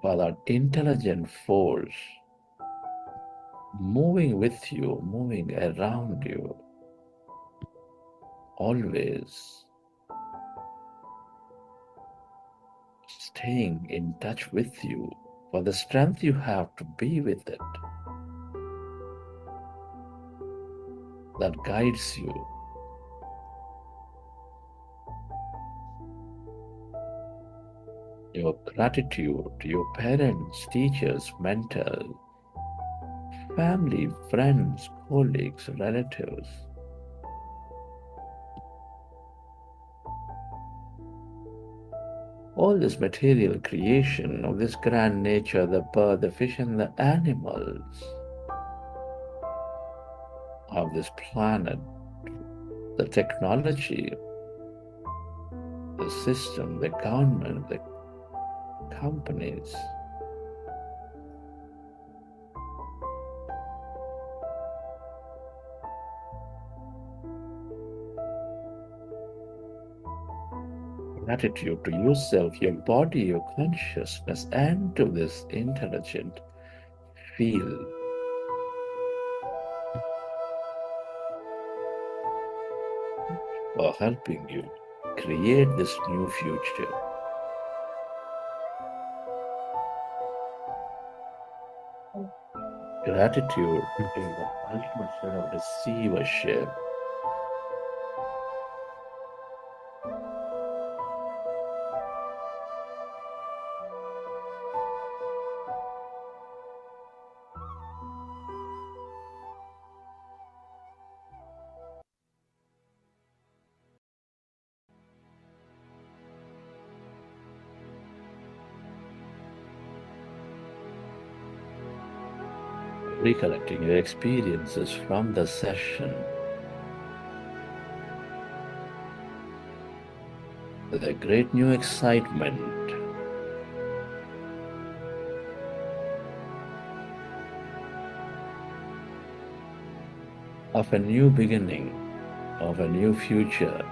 For that intelligent force moving with you, moving around you, always staying in touch with you, for the strength you have to be with it, that guides you. Your gratitude to your parents, teachers, mentors, family, friends, colleagues, relatives. All this material creation of this grand nature, the bird, the fish, and the animals of this planet, the technology, the system, the government, the companies. Gratitude to yourself, your body, your consciousness, and to this intelligent field. For helping you create this new future. Gratitude is the ultimate sort of receivership. Recollecting your experiences from the session with a great new excitement. Of a new beginning, of a new future,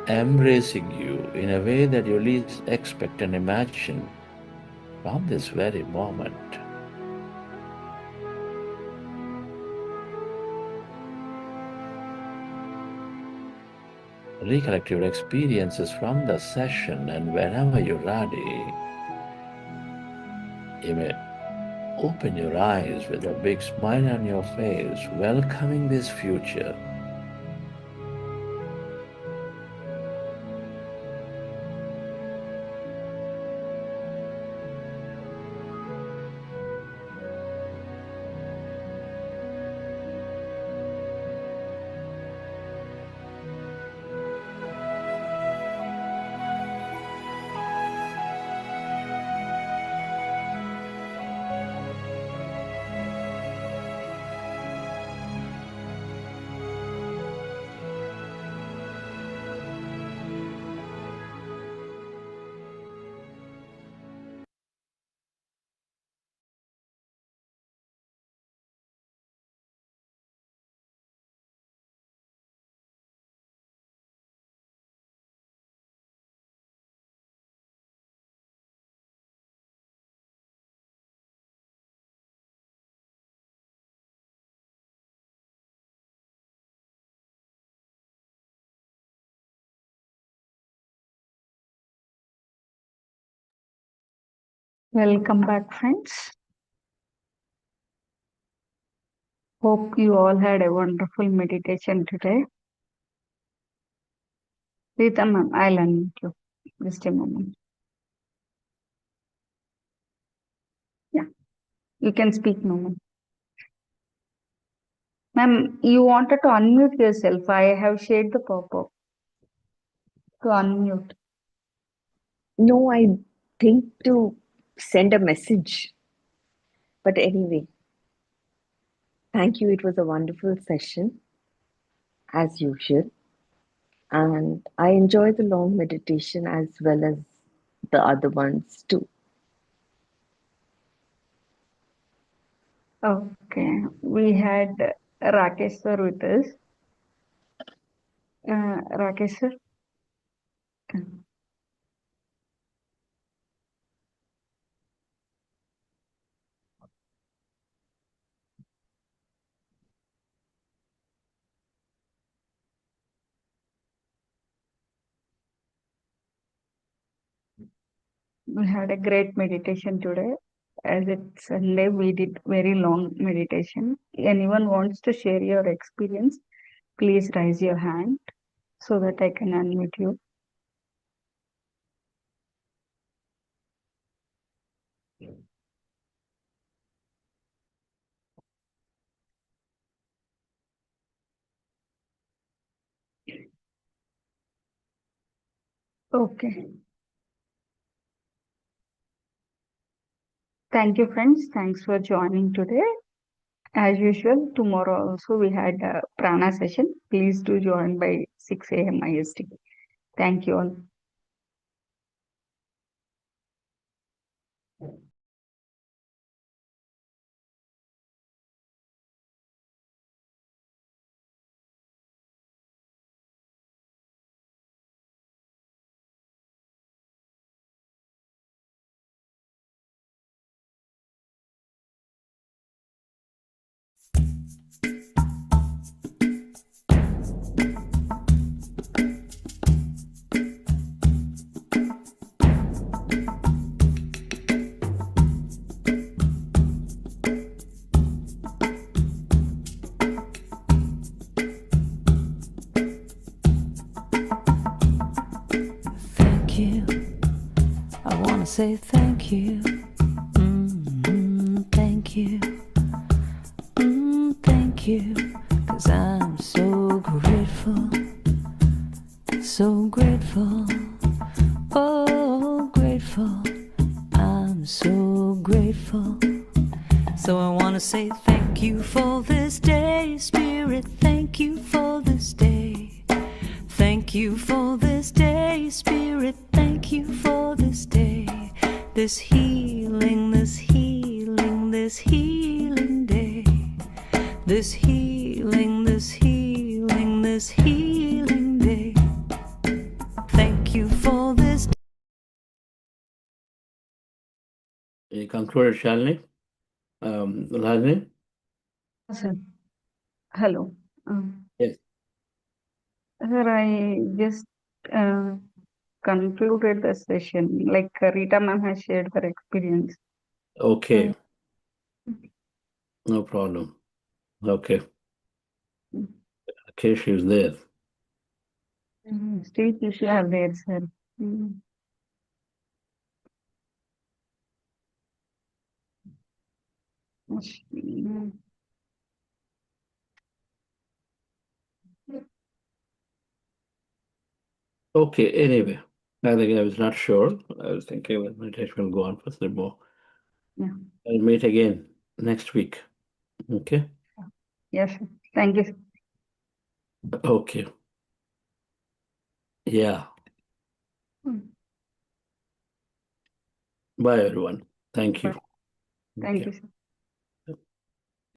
embracing you in a way that you least expect and imagine from this very moment. Recollect your experiences from the session, and whenever you're ready, you may open your eyes with a big smile on your face, welcoming this future. Welcome back, friends. Hope you all had a wonderful meditation today. Rita ma'am, I'll unmute you. Just a moment. Yeah, you can speak now, ma'am. Ma'am, you wanted to unmute yourself. I have shared the pop-up to unmute. No, I think to send a message. But anyway, thank you. It was a wonderful session, as usual. And I enjoy the long meditation as well as the other ones too. Okay, we had Rakesh sir with us. Rakesh sir. We had a great meditation today. As it's Sunday, we did very long meditation. Anyone wants to share your experience, please raise your hand so that I can unmute you. Okay. Thank you, friends. Thanks for joining today. As usual, tomorrow also we had a prana session. Please do join by 6 a.m. IST. Thank you all. Thank you. I wanna say thank you. Thank you. Thank you. 'Cause I'm so grateful. So grateful. Oh, grateful. I'm so grateful. So I wanna say thank you for this day, Spirit. Thank you for this day. Thank you for this day, Spirit. Thank you for this day. This healing, this healing, this healing day. This healing, this healing, this healing day. Thank you for this. You concluded, Shalini? Lalini? Sir. Hello. Yes. Sir, I just concluded the session. Like Rita ma'am has shared her experience. Okay. No problem. Okay. Okay, she was there. Still issue are there, sir. Okay, anyway. I think I was not sure. I was thinking that meditation will go on for some more. Yeah. I'll meet again next week. Okay? Yes, sir. Thank you, sir. Okay. Yeah. Mm. Bye, everyone. Thank you. Thank Okay. you, sir.